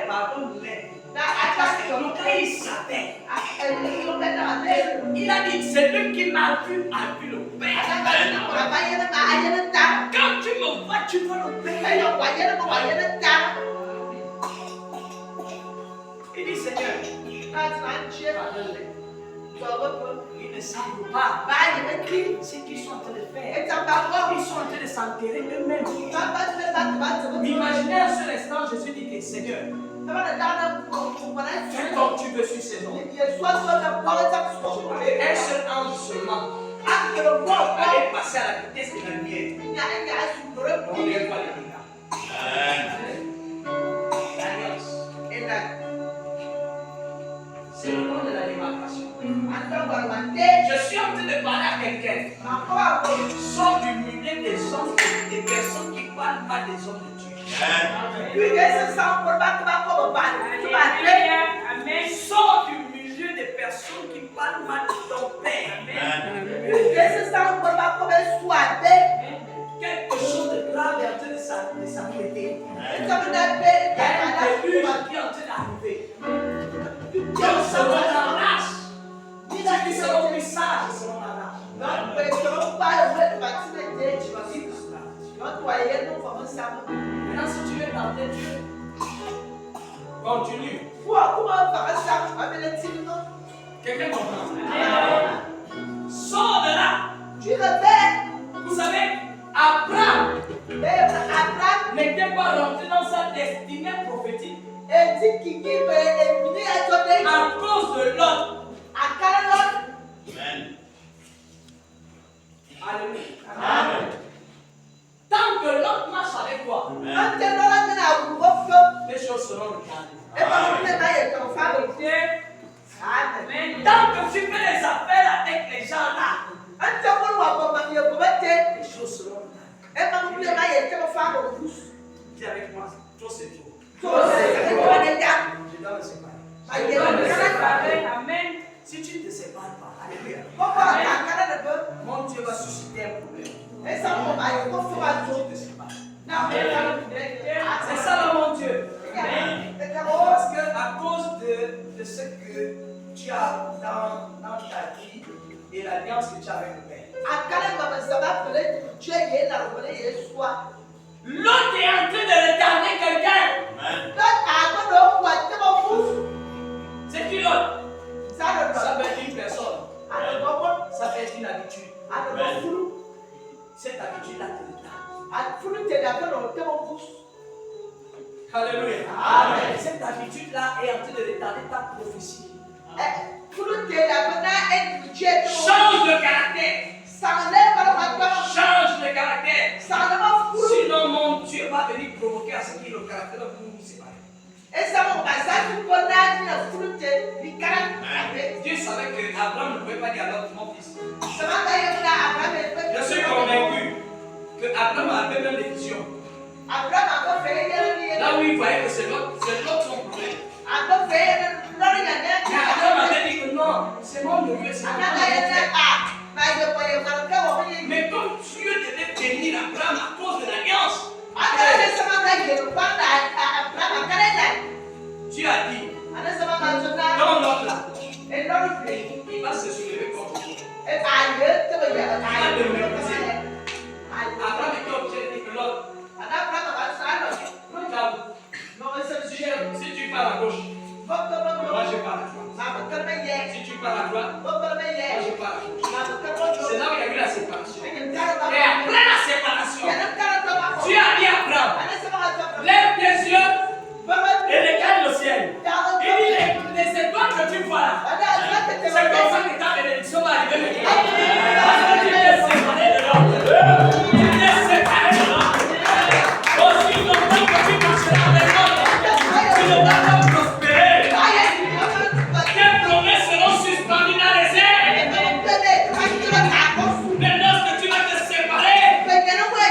Pardonne-les. Parce que le Christ il savait. Il a dit celui qui m'a vu a vu le Père. Quand tu me vois, tu vois le Père. Il dit Seigneur, pardonne-les. Ils ne savent pas ce qu'ils sont en train de faire. Ils sont en train de s'enterrer eux-mêmes. Imaginez un seul instant, Jésus dit que Seigneur, fais comme tu veux sur ces hommes. Et un seul ange seulement allait passer à la vitesse de la lumière. On les voit les dégâts. L'alliance. C'est le nom de la démarcation. Je suis en train de parler à quelqu'un. Sors du milieu des hommes, des personnes qui ne parlent pas des hommes de Dieu. Amen. Sors du milieu des personnes qui parlent mal de ton Père. Quelque chose de grave est en train de s'apprêter. Il y a un déluge qui est en train d'arriver. Dieu sera dans la race. Ceux qui seront plus sages seront dans la race. Maintenant, si tu veux tenter Dieu, continue. Quelqu'un comprend? Sors de là. Vous savez, Abraham n'était pas rentré dans sa destinée prophétique à cause de l'autre. Amen. Alléluia. Amen. Tant que l'autre marche avec toi, Amen. les choses seront regardées. Tant que tu fais les affaires avec les gens là, les choses seront regardées. Dis avec moi, trop c'est trop. Je dois me séparer. Amen. Si tu ne te sépares pas, alléluia. Mon Dieu va susciter un problème. Si tu te sépares. C'est ça là, mon Dieu. Parce que à cause de ce que tu as dans ta vie, et l'alliance que tu as avec le Père. L'autre est en train de retarder quelqu'un. C'est qui l'autre? Ça peut être une personne. Ça peut être une habitude. Cette habitude-là te retarde. Alléluia. Amen. Cette habitude-là est en train de retarder ta prophétie. Change de caractère. Change de caractère. Sinon, mon Dieu va venir provoquer à ce qu'il y ait le caractère de vous nous séparer. Dieu savait que Abraham ne pouvait pas dire alors mon fils. Je suis convaincu que Abraham avait même des visions. Là où il voyait que c'est l'autre son problème. Mais Abraham avait dit que non, c'est mon Dieu, c'est mon Dieu. Mais comme Dieu devait bénir Abraham à cause de l'alliance, Dieu a dit, dans l'autre là, il va se soulever contre vous. Il va demeurer. Abraham était obligé de dire que l'autre, si tu pars à gauche, moi je pars à droite. Si tu pars à droite, moi je pars à gauche. C'est là où il y a eu la séparation. Et après la séparation, Dieu a dit à Abraham, lève tes yeux et regarde le ciel. Il dit, les étoiles que tu vois là, c'est comme ça que ta bénédiction va arriver maintenant. Parce que tu t'es séparé de l'autre. Tu t'es séparé de l'autre. Aussi longtemps que tu marcheras avec l'autre, tu ne vas pas prospérer. Tes promesses seront suspendues dans les airs. Mais lorsque tu vas te séparer,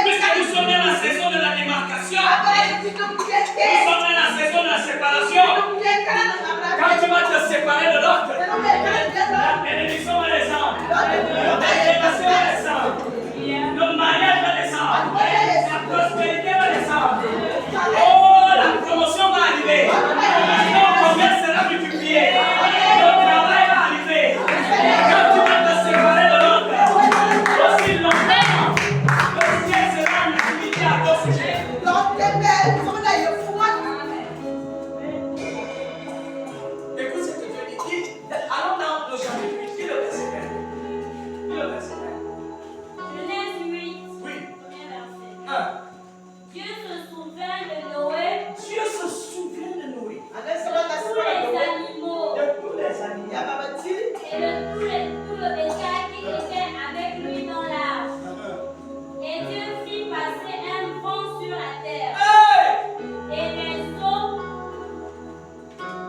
puisque nous sommes dans la saison de la démarcation, nous sommes dans la saison de la séparation. Quand tu vas te séparer de l'autre, la bénédiction va descendre, la révélation va descendre, le mariage va descendre, la prospérité va descendre. Oh, la promotion va arriver, ton commerce sera multiplié, le travail va arriver. Quand tu vas te séparer de l'autre, aussi longtemps, le ciel sera multiplié à ton sujet. Écoute ce que Dieu dit. Allons dans le chapitre 8. Qui le verset 1? Qui le verset 1? Genèse 8, Oui. premier verset. 1. Dieu se souvient de Noé, Dieu se souvient de Noé. de tous les animaux De tous les animaux. et de tout le bétail qui était avec lui dans l'arche. Et Dieu fit passer un vent sur la terre, Hey!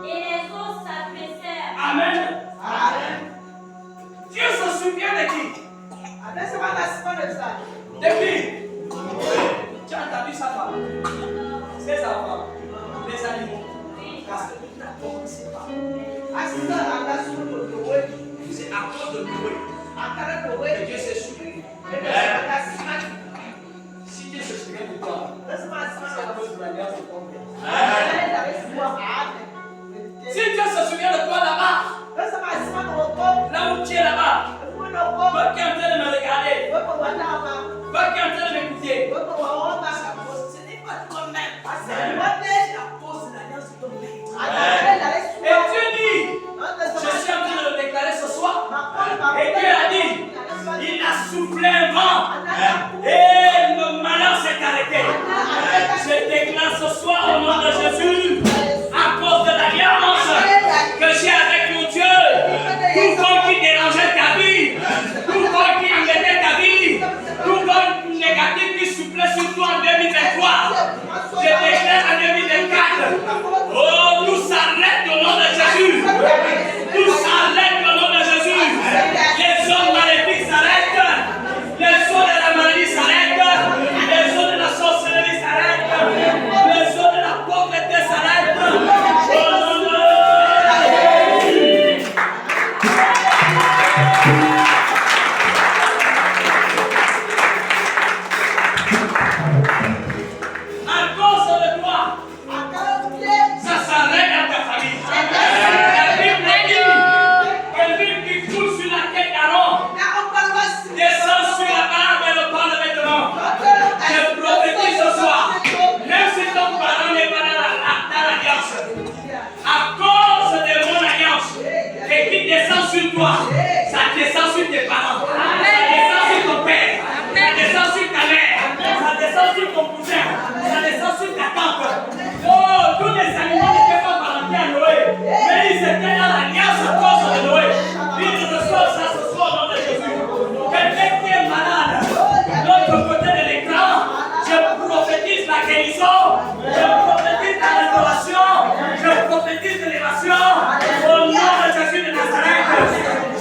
et les eaux s'affaissèrent. Amen. Dieu se souvient de qui? De qui? Tu as entendu sa femme? Ses enfants? Les animaux? Parce que tout a commencé par c'est à cause de Noé que Dieu s'est souvenu. Si Dieu se souvient de toi, c'est à cause de l'alliance de ton père. Si Dieu se souvient de toi là-bas, là où tu es là-bas, toi qui es en train de me regarder, toi qui es en train de m'écouter, ce n'est pas toi-même, c'est à cause de l'alliance de ton père. Et Dieu dit, je suis en train de le déclarer ce soir, et Dieu a dit, il a toi. Ça descend sur tes parents. Ça descend sur ton père. Ça descend sur ta mère. Ça descend sur ton cousin. Ça descend sur ta tante. Oh, tous les animaux n'étaient pas parentés à Noé. Mais ils étaient dans l'alliance à cause de Noé. Ils reçoivent ça ce soir dans le Jésus. Quelqu'un qui est malade, de l'autre côté de l'écran, je prophétise la guérison. Je prophétise la restauration. Je prophétise l'élévation. Au nom de Jésus de Nazareth,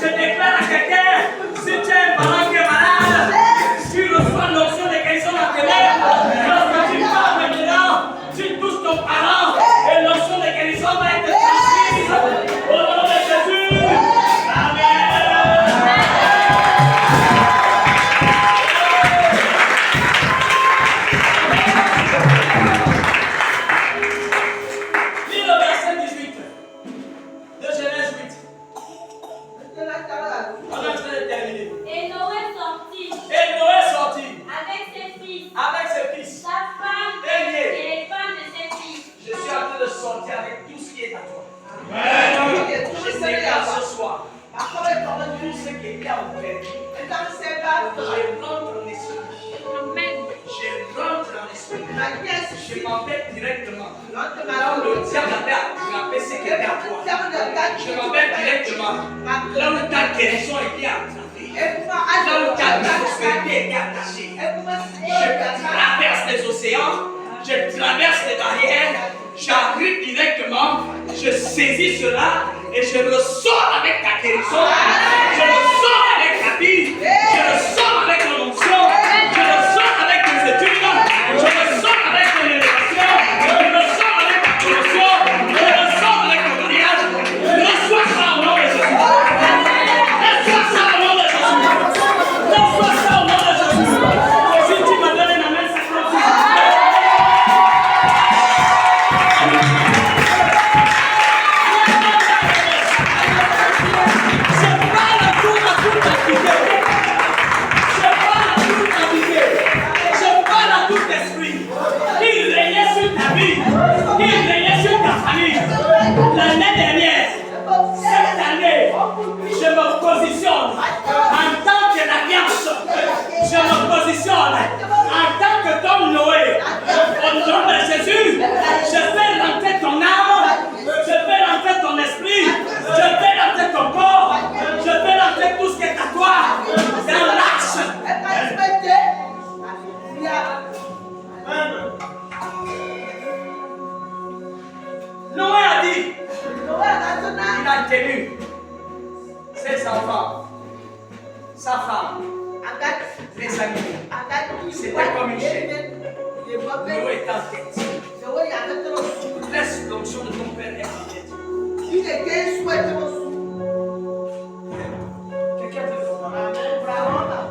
je déclare à quelqu'un, si tu es un parent qui est malade, tu reçois l'option de guérison naturelle. Lorsque tu parles maintenant, tu touches ton parent et l'option de guérison va être transmise. Au nom de Jésus. Amen. Lis le verset 18 de Genèse 8. On est en train de terminer. Et Noé sortit Et Noé sortit avec ses fils, avec ses fils. sa femme Et et les femmes de ses fils. Je suis en train de sortir avec tout ce qui est à toi. Je déclare ce soir tout ce qui était en fait. Je rentre en esprit. Je rentre en esprit. Je m'en vais directement. Là où le diable avait attrapé ce qui était à toi. Je m'en vais directement. Là où ta guérison était attrapée. Là où ta prospérité était attachée. Je traverse les océans. Je traverse les barrières. J'arrive directement. Je saisis cela. Et je ressors avec ta guérison. Je ressors avec ta vie. Je ressors avec ton onction. Je ressors avec tes études. Je ressors avec ton élévation. Je ressors avec ta promotion. Je ressors avec ton mariage. Reçois ça au nom de Jésus. Reçois ça au nom de Jésus. Reçois ça au nom de Jésus. Si tu me donnes la main, ça continue. Je parle à tout esprit. Il régnait sur ta vie. Il régnait sur ta famille. L'année dernière, cette année, je me positionne en tant que l'alliance. Je me positionne en tant que Tom Noé. Au nom de Jésus, je fais rentrer ton âme. Je fais rentrer ton esprit. Je fais rentrer ton corps. Je fais rentrer tout ce qui est à toi dans l'axe. Noé a dit, il a tenu ses enfants, sa femme, les animaux. C'était comme une chaîne. Noé est en tête. Laisse l'onction de ton père être en tête. Quelqu'un te demande,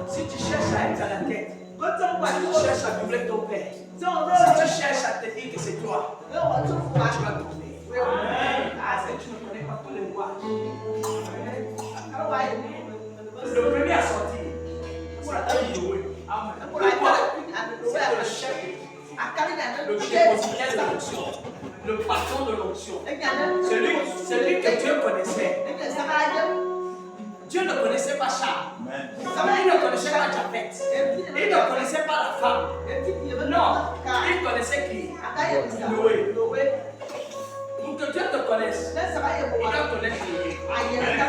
si tu cherches à être à la tête, si tu cherches à doubler ton père, si tu cherches à te dire que c'est toi, tu vas tomber. Ah, tu ne connais pas tous les rouages. Le premier à sortir, c'est Noé. Pourquoi? C'est le chef, le dépositaire de l'onction, le patron de l'onction. Celui que Dieu connaissait. Dieu ne connaissait pas Charles. Il ne connaissait pas Japhet. Il ne connaissait pas la femme. Non, il connaissait qui? Noé. Pour que Dieu te connaisse, il doit connaître Dieu.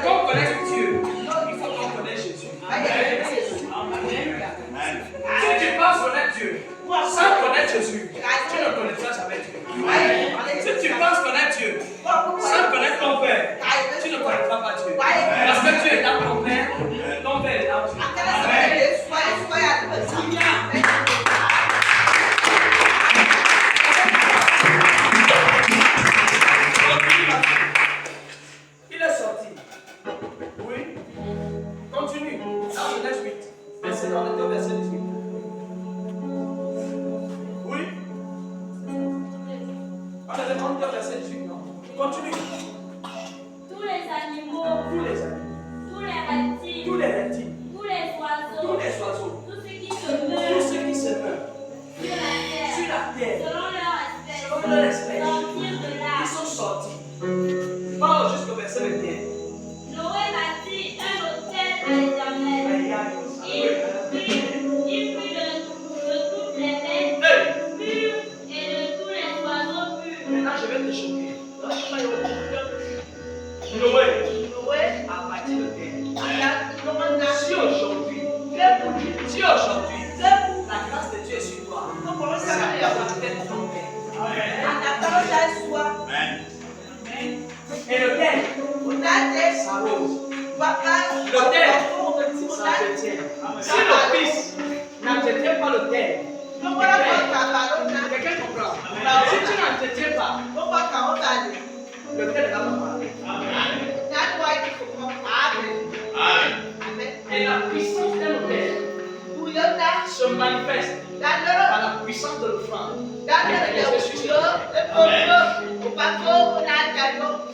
Quand on connaît Dieu, il faut qu'on connaisse Jésus. Si tu penses connaître Dieu, sans connaître Jésus, tu ne connaîtras jamais Dieu. Si tu penses connaître Dieu, sans connaître ton Père, tu ne connaîtras pas Dieu. Parce que Dieu est dans ton Père, ton Père est dans Dieu. Il est sorti. Oui. Continue. Dans Genèse 8. Verset 18. Oui. On a demandé au verset 18, non? Continue. Tous les animaux, Tous les animaux. tous les reptiles, Tous les reptiles. tous les oiseaux, Tous les oiseaux. tout ce qui se Tous meurt ceux qui se meurent sur la sur la terre. selon leur espèce, Selon leur espèce. sortirent de Ils là. sont sortis. Parle jusqu'au verset 21. Noé bâtit rose. L'autel s'entretient. Si le fils n'entretient pas l'autel, quelqu'un comprend. Si tu n'entretiens pas, l'autel ne va pas parler. Et la puissance d'un autel se manifeste par la puissance de l'offrande.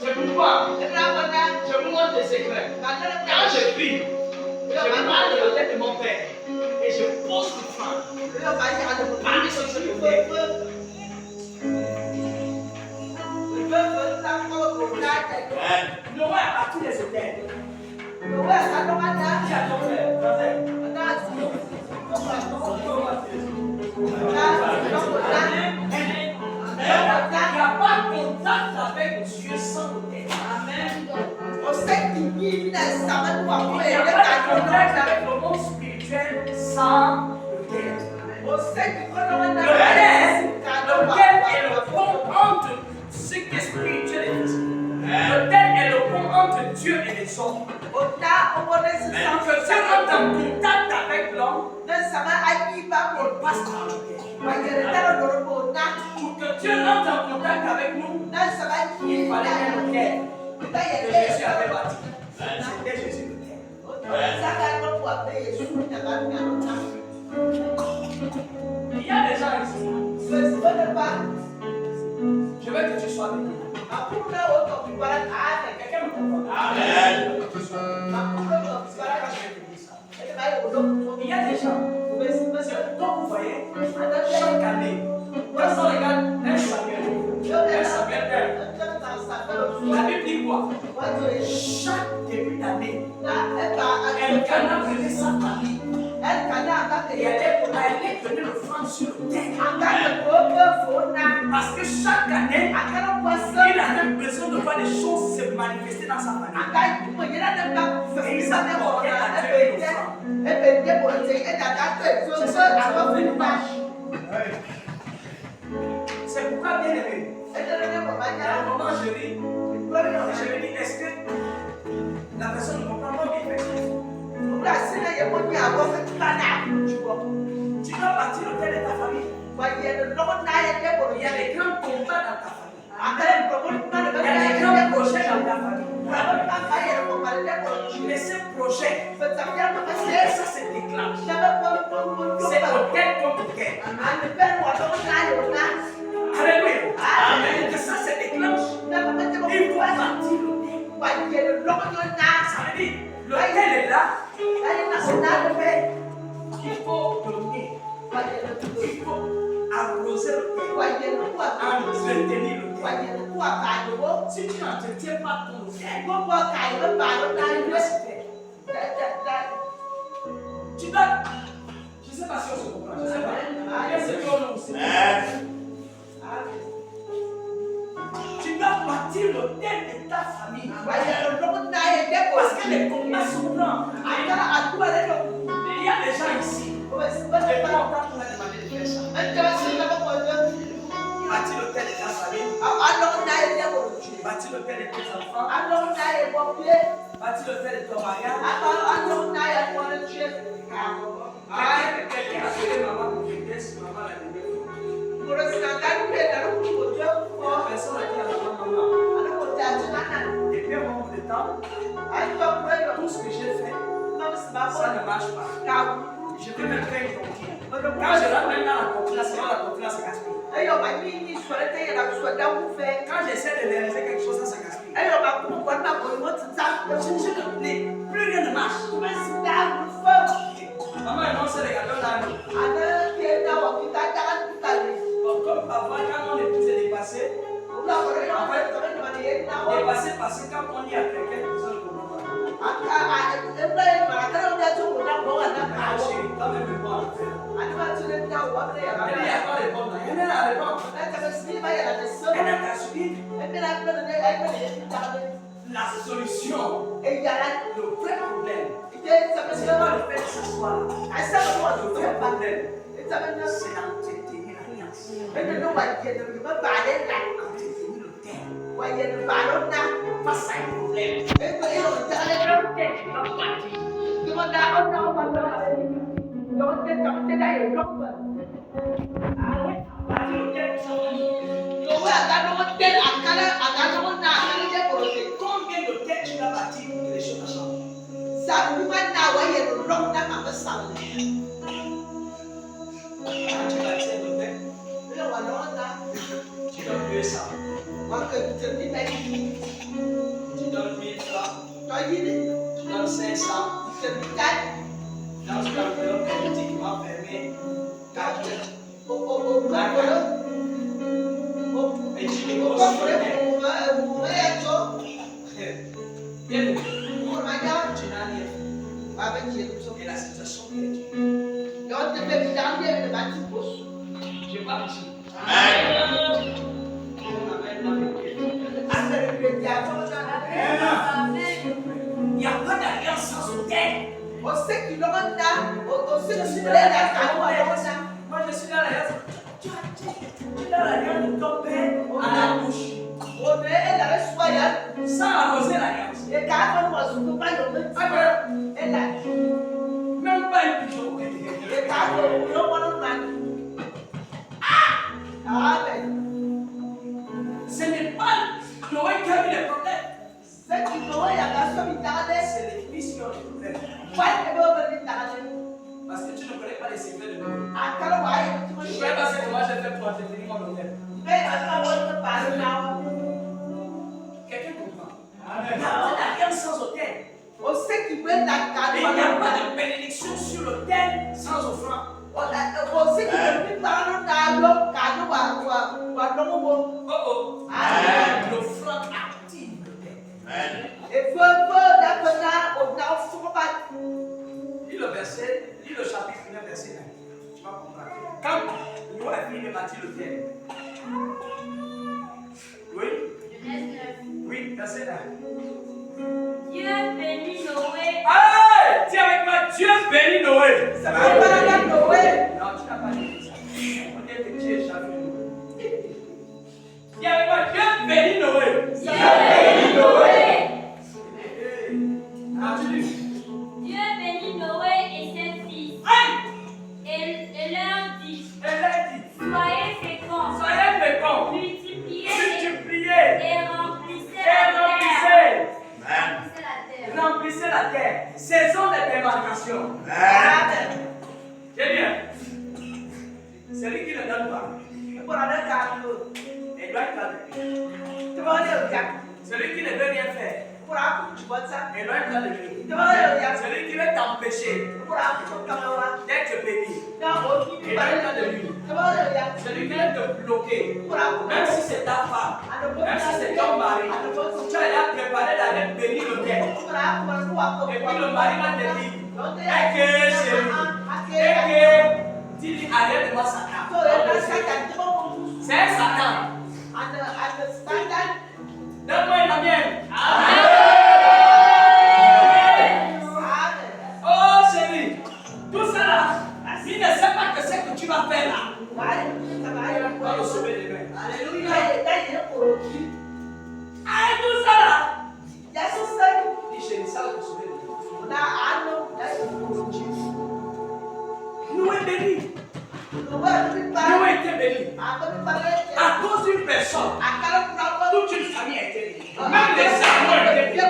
C'est pourquoi je vous montre des secrets. Quand je prie, je parle de l'autel de mon père et je pose l'offrande. Parmi sur cet autel. Noé a parti des autels. Dis à ton frère, il n'y a pas de contact avec Dieu sans l'autel. Amen. Il n'y a pas de contact avec le monde spirituel sans l'autel. L'autel est le pont entre ce qui est spirituel et physique. L'autel est le pont entre Dieu et les hommes. Pour que Dieu rentre en contact avec l'homme, il passe par l'autel. Pour que Dieu rentre en contact avec nous, il fallait un autel que Jésus avait bâti. C'était Jésus l'autel. Il y a des gens ici. Je veux que tu sois béni. Quelqu'un me comprend? Amen. Il y a des gens, comme vous voyez, chaque année, quand on regarde un Samuel 1, la Bible dit quoi? Chaque début d'année, Elkanah venait sa famille et allait donner l'offrande sur le terre. Parce que chaque année, il avait besoin de voir les choses se manifester dans sa famille. Et il s'apportait à Dieu l'offrande. C'est pourquoi, bien aimé, à un moment je ris, je me dis, est-ce que la personne ne comprend pas bien? Tu dois bâtir l'autel de ta famille. Il y a des grands combats dans ta famille. Il y a des grands projets dans ta famille. Mais ces projets, ça se déclenche. C'est autel contre autel. Alléluia. Amen. Que ça se déclenche. Il faut bâtir l'autel. Ça veut dire, l'autel est là. Il faut dominer. Il faut arroser l'autel. Entretenir l'autel. Si tu n'entretiens pas ton autel, il va se faire. Tu dois. Je ne sais pas si on se comprend. Je ne sais pas. Est-ce qu'on nous sait? Tu dois bâtir l'autel de ta famille. Parce que les combats sont grands. Il y a des gens ici. Les parents pour demander de faire ça. Bâtir l'autel de ta famille. Bâtir l'autel de tes enfants. Bâtir l'autel de ton mariage. Quelqu'un a appelé maman pour fêter si maman l'a levé. La personne a dit à maman. Depuis un moment de temps, tout ce que j'ai fait, ça ne marche pas. Je peux me faire une conquête. Quand je rentre maintenant dans la confiance, la confiance se gaspille. Quand j'essaie de réaliser quelque chose, ça se gaspille. Je ne plais, plus rien ne marche. Maman et moi, c'est les gâteaux là. Comme parfois, quand mon épouse est dépassée, dépassée parce que quand on dit à quelqu'un, il besoin de comprendre. Chérie, toi-même, me prends en fait. Elle n'y a pas de réponse. Elle n'a la réponse. Elle n'a qu'à subir. La solution, le vrai problème, c'est pas le fait que ce soit là. Le vrai problème, c'est d'entretenir l'alliance. Entretenir le terre. Face à un problème. terre qui va partir. Ah ouais, partir au terre qui s'en va. Combien de terres tu vas bâtir pour que les choses changent? Quand tu bâtis un hôtel, tu donnes 200. Tu donnes 1000 francs. Tu donnes 500. Dans ce enveloppe hermétiquement fermée, 4 et tu négocies le terre. Bien, tu n'as rien fait. Et la situation est dure. Je parle ici. Amen. Il n'y a pas d'alliance sans hôtel. Moi, je suis dans l'alliance. Tu es dans l'alliance de ton père à la bouche. Sans arroser l'alliance. Même pas un pigeon. Ce n'est pas Noé qui a eu les problèmes. C'est les fils qui ont les problèmes. Parce que tu ne connais pas les secrets de Noé. Je ne sais pas comment j'ai fait pour entretenir mon hôtel. Quelqu'un comprend? Il n'y a pas d'alliance sans hôtel. Et il n'y a pas de bénédiction sur l'autel sans offrande. L'offrande active l'autel. Lis le verset, lis le chapitre 1, verset 9. Tu vas comprendre. Quand Noé a fini de bâtir l'autel. Oui? Oui, verset 9. Dieu bénit Noé. Allez, dis avec moi, Dieu bénit Noé. Ça va pas Noé. Non, tu n'as pas dit ça. On dit que Dieu est jaloux. Dis avec moi, Dieu bénit Noé. Dieu bénit Noé. Dieu bénit Noé et ses fils. Et leur dit, soyez féconds, multipliez et remplissez la terre. Remplissez la terre. Saison de démarcation. C'est bien. Celui qui ne donne pas, il doit être là. Celui qui ne veut rien faire, il doit être là de lui. Celui qui veut t'empêcher d'être béni, il doit être là de lui. Celui qui veut te bloquer, même si c'est ta femme, même si c'est ton mari, tu as déjà préparé d'aller bénir le terre. Et puis le mari va te dire, dis-lui, arrête de moi Satan. C'est un Satan. Donne-moi la mienne. Oh chérie, tout ça là, il ne sait pas que c'est que tu vas faire là. Il va le sauver les mains. Ah, tout ça là. Dis chérie, ça va te sauver les mains. Nous est béni. Nous était béni. À cause d'une personne, toute une famille a été bénie. Même les animaux étaient bénis.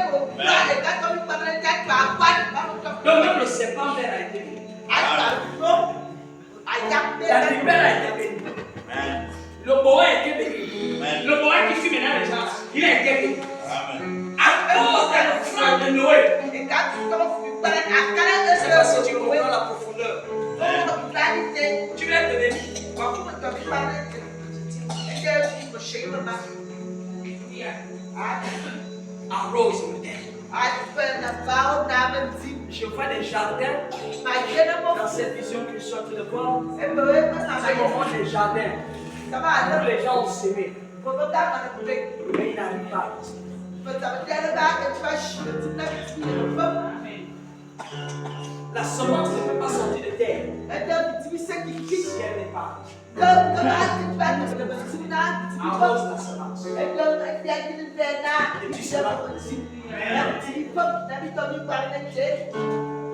Donc même le serpent vert a été béni. La vipère a été bénie. Le boa a été béni. Le boa qui fuit maintenant les gens, il a été béni. À cause de l'offrande de Noé. C'est parce que tu comprends la profondeur. Tu viens te bénir. Arrose le terre. Je vois des jardins dans cette vision que je suis en train de voir. C'est le moment des jardins où les gens ont semé. Mais ils n'arrivent pas. La semence ne peut pas sortir de terre si elle n'est pas. Arrose la semence. Et tu seras aussi.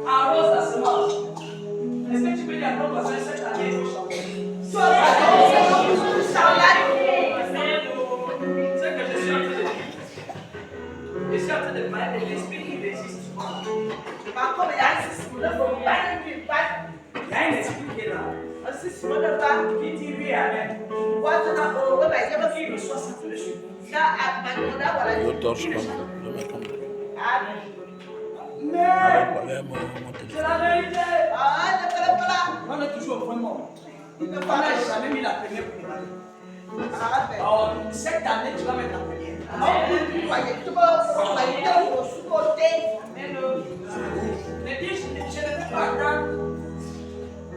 Arrose la semence. Est-ce que tu peux dire à ton voisin cette année il faut changer? Ce que je suis en train de dire. Je suis en train de parler de l'esprit qui résiste. Il y a un esprit qui est là. Qui dit oui, amen. Qui reçoit ça tout de suite. C'est la vérité. On est toujours au fond de moi. On n'a jamais mis la première pour l'année. Alors, cette année, tu vas mettre la première. Mais dis, je ne peux pas attendre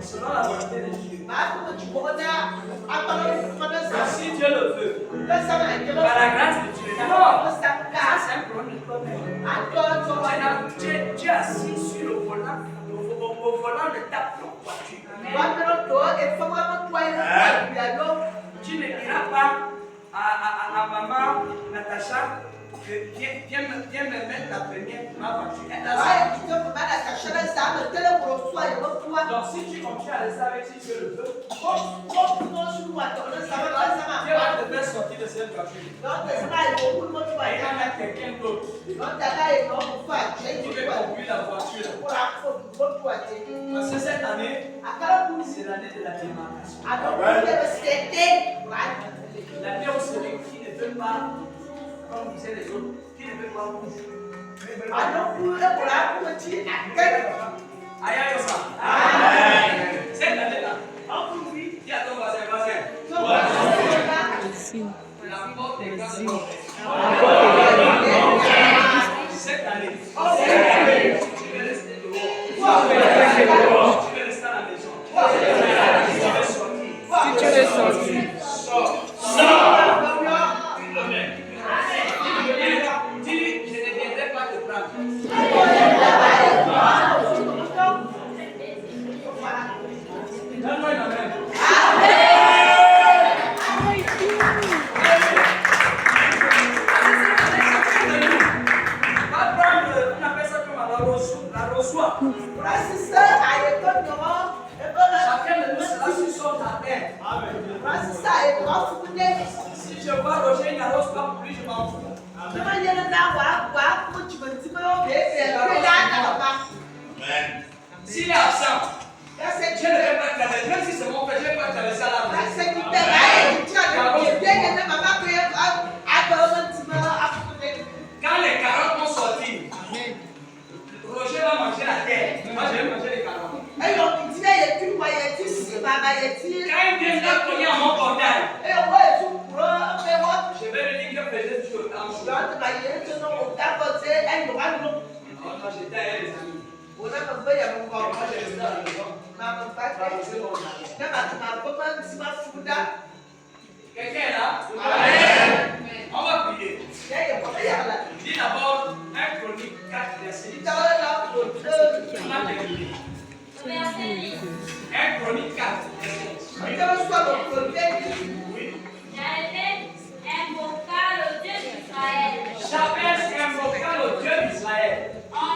selon la volonté de Dieu. Si Dieu le veut, par la grâce de Dieu, d'abord, ça c'est un problème de toi-même. Tu es assis sur le volant, au volant de ta voiture. Tu ne diras pas à maman Natacha que viens me mettre la première pour ma voiture. Donc si tu continues à rester avec si Dieu le veut, Dieu va te faire sortir de cette voiture. Et il va mettre quelqu'un d'autre. Tu veux conduire la voiture. Parce que cette année, c'est l'année de la démarcation. L'année où celui qui ne veut pas, comme disaient les autres, qui ne veut pas rouge. Aïe aïe ça. Cette année-là, dis à ton voisin, la porte est grande. Cette année, tu veux rester dehors. Tu veux rester à la maison. Si tu veux sortir, sors. Dis, je ne viendrai pas te prendre. Donne-moi une amen. Pas prendre, on appelle ça comme la reçoit. Chacun de nous sera sur son terre. Si je vois Roger, il n'arrose pas pour lui, je m'en fous. Amen. S'il est absent, je ne vais pas traverser. Même si c'est mon père, je ne vais pas traverser à la maison. Quand les carottes vont sortir, Roger va manger la terre. Moi, je vais manger les carottes. Quand il vient là cogner à mon portail, je vais lui dire que faisait du temps. Moi, j'étais avec les amis. Moi, j'ai resté à la maison. Quelqu'un est là? On va prier. Dis d'abord 1 Chronique 4, verset 10. On a terminé. 1 Chronique 4, verset 10. Jabez invoqua le Dieu d'Israël. En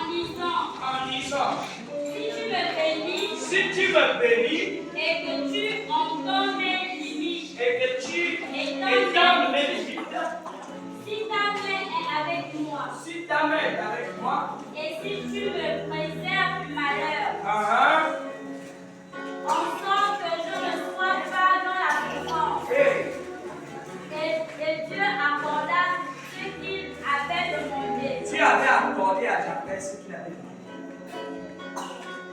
disant, si tu me bénis, et que tu entends mes limites, étends mes limites, si ta main est avec moi, et si tu me préserves du malheur, en sorte que je ne sois pas dans la souffrance, et Dieu accorda ce qu'il avait demandé. Dieu avait accordé à Jabez ce qu'il avait demandé.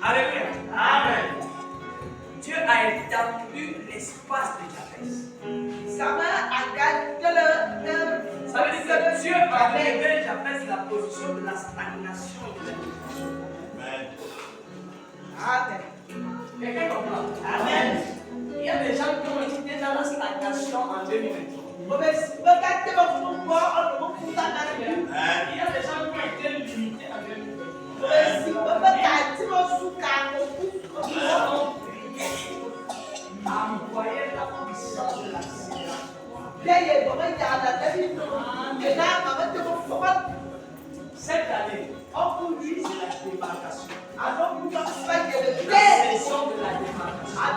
Alléluia. Amen. Dieu a étendu l'espace de Jabez. Ça veut dire que Dieu a levé Jabez la position de la stagnation de l'éducation. Amen. Quelqu'un comprend? Amen. Il y a des gens qui ont été dans la stagnation en 2023. Il y a des gens qui ont été limités en 2023. Nous avons prié à envoyer la Cette année, c'est la démarcation. La saison de la démarcation.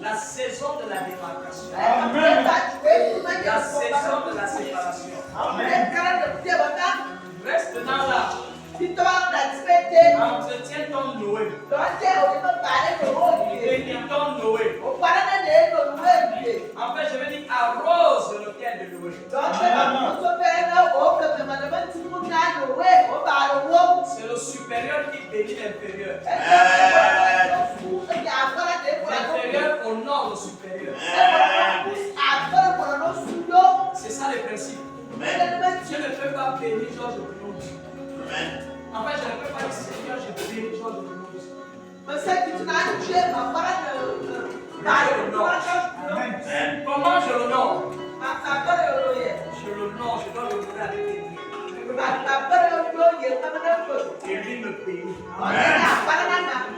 La saison de la démarcation. La saison de la séparation. Reste dans là. Entretiens ton Noé. Bénis ton Noé. En fait, je veux dire arrose le terre de Noé. C'est le supérieur qui bénit l'inférieur. L'inférieur honore le supérieur. C'est ça le principe. Je ne peux pas bénir Georges de Boulogne. En fait, je ne peux pas dire Seigneur, je bénis Georges de Boulogne. Comment je l'honore? Je l'honore, je dois l'honorer avec les dieux. Et lui me bénit.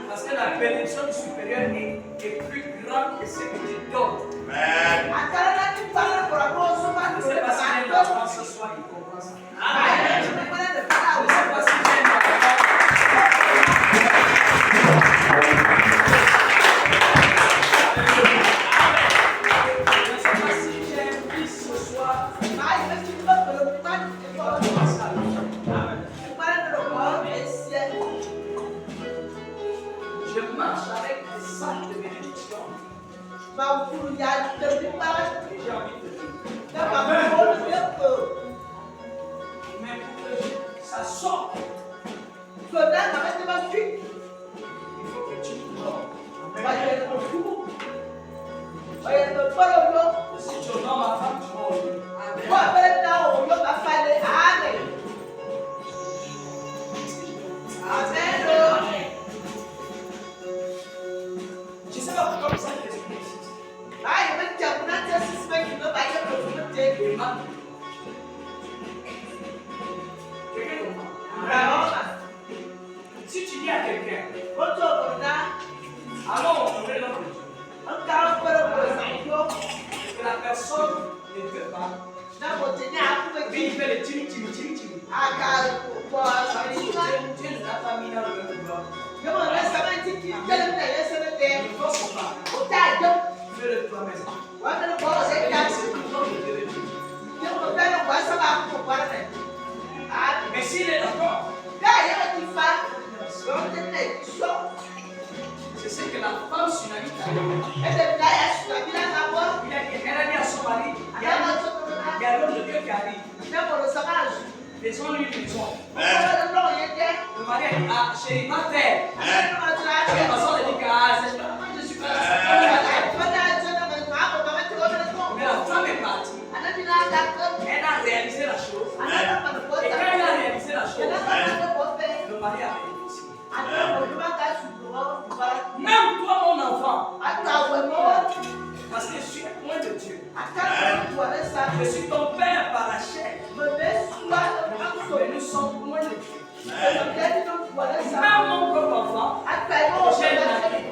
Parce que la bénédiction du supérieur est plus grande que ce que tu donnes. Je ne sais pas si j'ai un enfant ce soir qui comprend ça. Je ne sais pas si j'ai un enfant. Je marche avec des sacs de bénédiction. Et j'ai envie de dire. Mais pour que ça sorte, il faut que tu honores. Si tu honores ma femme, tu honores. Je ne sais pas pourquoi ça existe. Si tu dis à quelqu'un, allons honorer notre Dieu, que la personne ne veut pas, puis il fait le timi. Dieu ne l'a pas mis dans le même bloc. Ne force pas. Fais-le toi-même. Mais s'il est d'accord, c'est ce que la femme sunamite a dit. Elle a dit à son mari, il y a l'homme de Dieu qui arrive. Faisons-lui une maison. Le mari a dit, ah chérie, ma terre. La façon de dire que moi je suis pas là. Mais la femme est partie. Elle a réalisé la chose. Et quand elle a réalisé la chose, le mari a bénéficié. Même toi, mon enfant, parce que je suis loin de Dieu. Je suis ton père par la chair. Mais nous sommes loin de Dieu. Même mon propre enfant, j'ai une amie.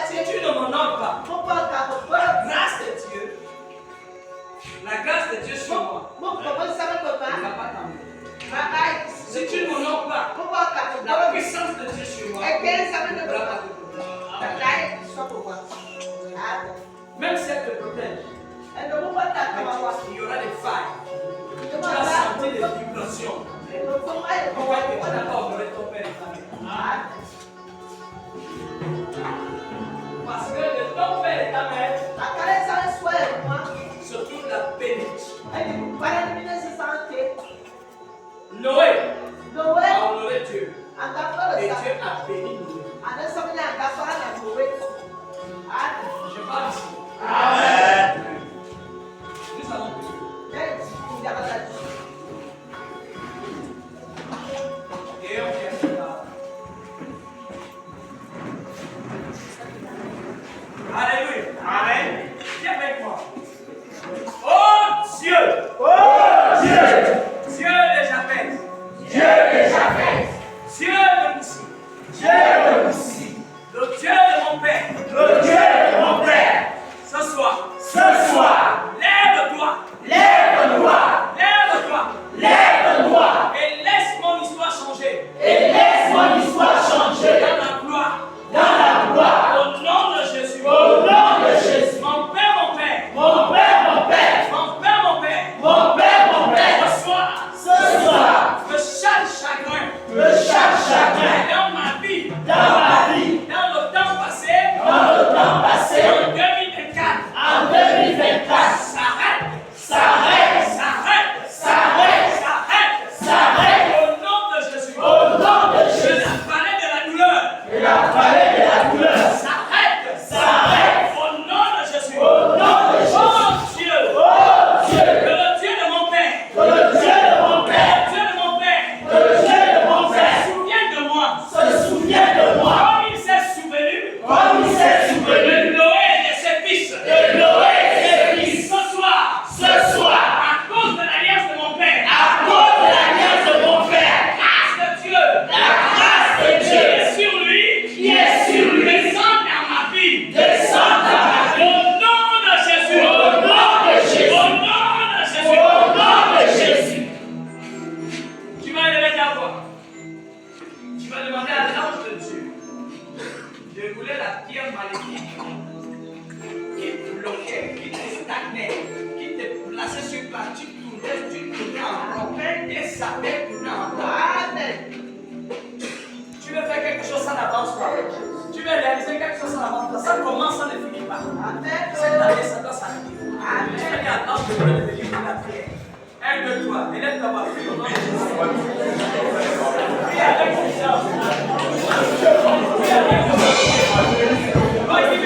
Si tu ne m'honores pas, la grâce de Dieu sur moi, ne va pas t'emmener. Si tu ne m'honores pas, la puissance de Dieu sur moi ne va pas te. Même si elle te protège, il y aura des failles. Tu vas sentir des vibrations. Tu n'as pas honoré ton père et ta mère. Parce que de ton père et ta mère, se trouve la bénédiction. Noé a honoré Dieu. Et Dieu a béni Noé. Je parle ici. Amen. Nous allons prier. Et on vient de là. Alléluia. Amen. Viens avec moi. Oh Dieu. Oh Dieu. Dieu de Japheth. Dieu de Japheth. Dieu de Moussi. Dieu de Moussi. Le Dieu de mon père. Le Dieu de mon père. Ce soir. Lève-toi. s'appelle maintenant. Amen. Tu veux faire quelque chose, ça n'avance pas. Tu veux réaliser quelque chose, ça n'avance pas. Ça commence, ça ne finit pas. Amen. Cette année, ça doit s'arrêter. Amen. Tu vas dire, attends, je vais devenir pour la prière. Aide-toi, élève ta voix, prie au nom de Jésus. Prie avec confiance. Prie avec confiance. Vas-y,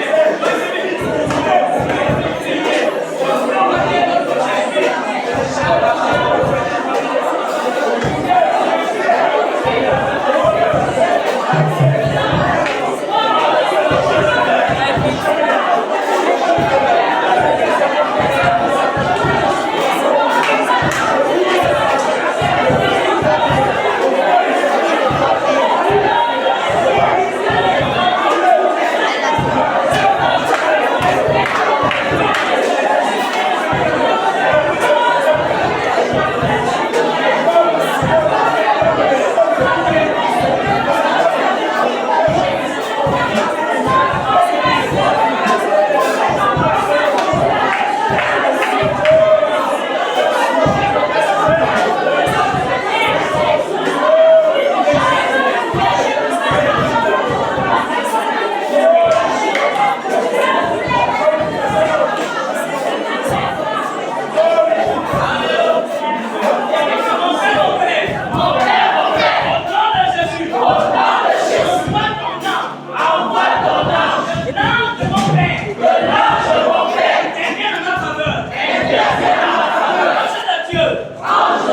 Amen.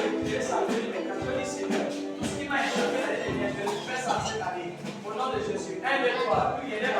récupérer sa vie, mais quand je dis Seigneur, tout ce qui m'a échappé l'année dernière, je le fais ça cette année. Au nom de Jésus. 1, 2, 3. Puis il est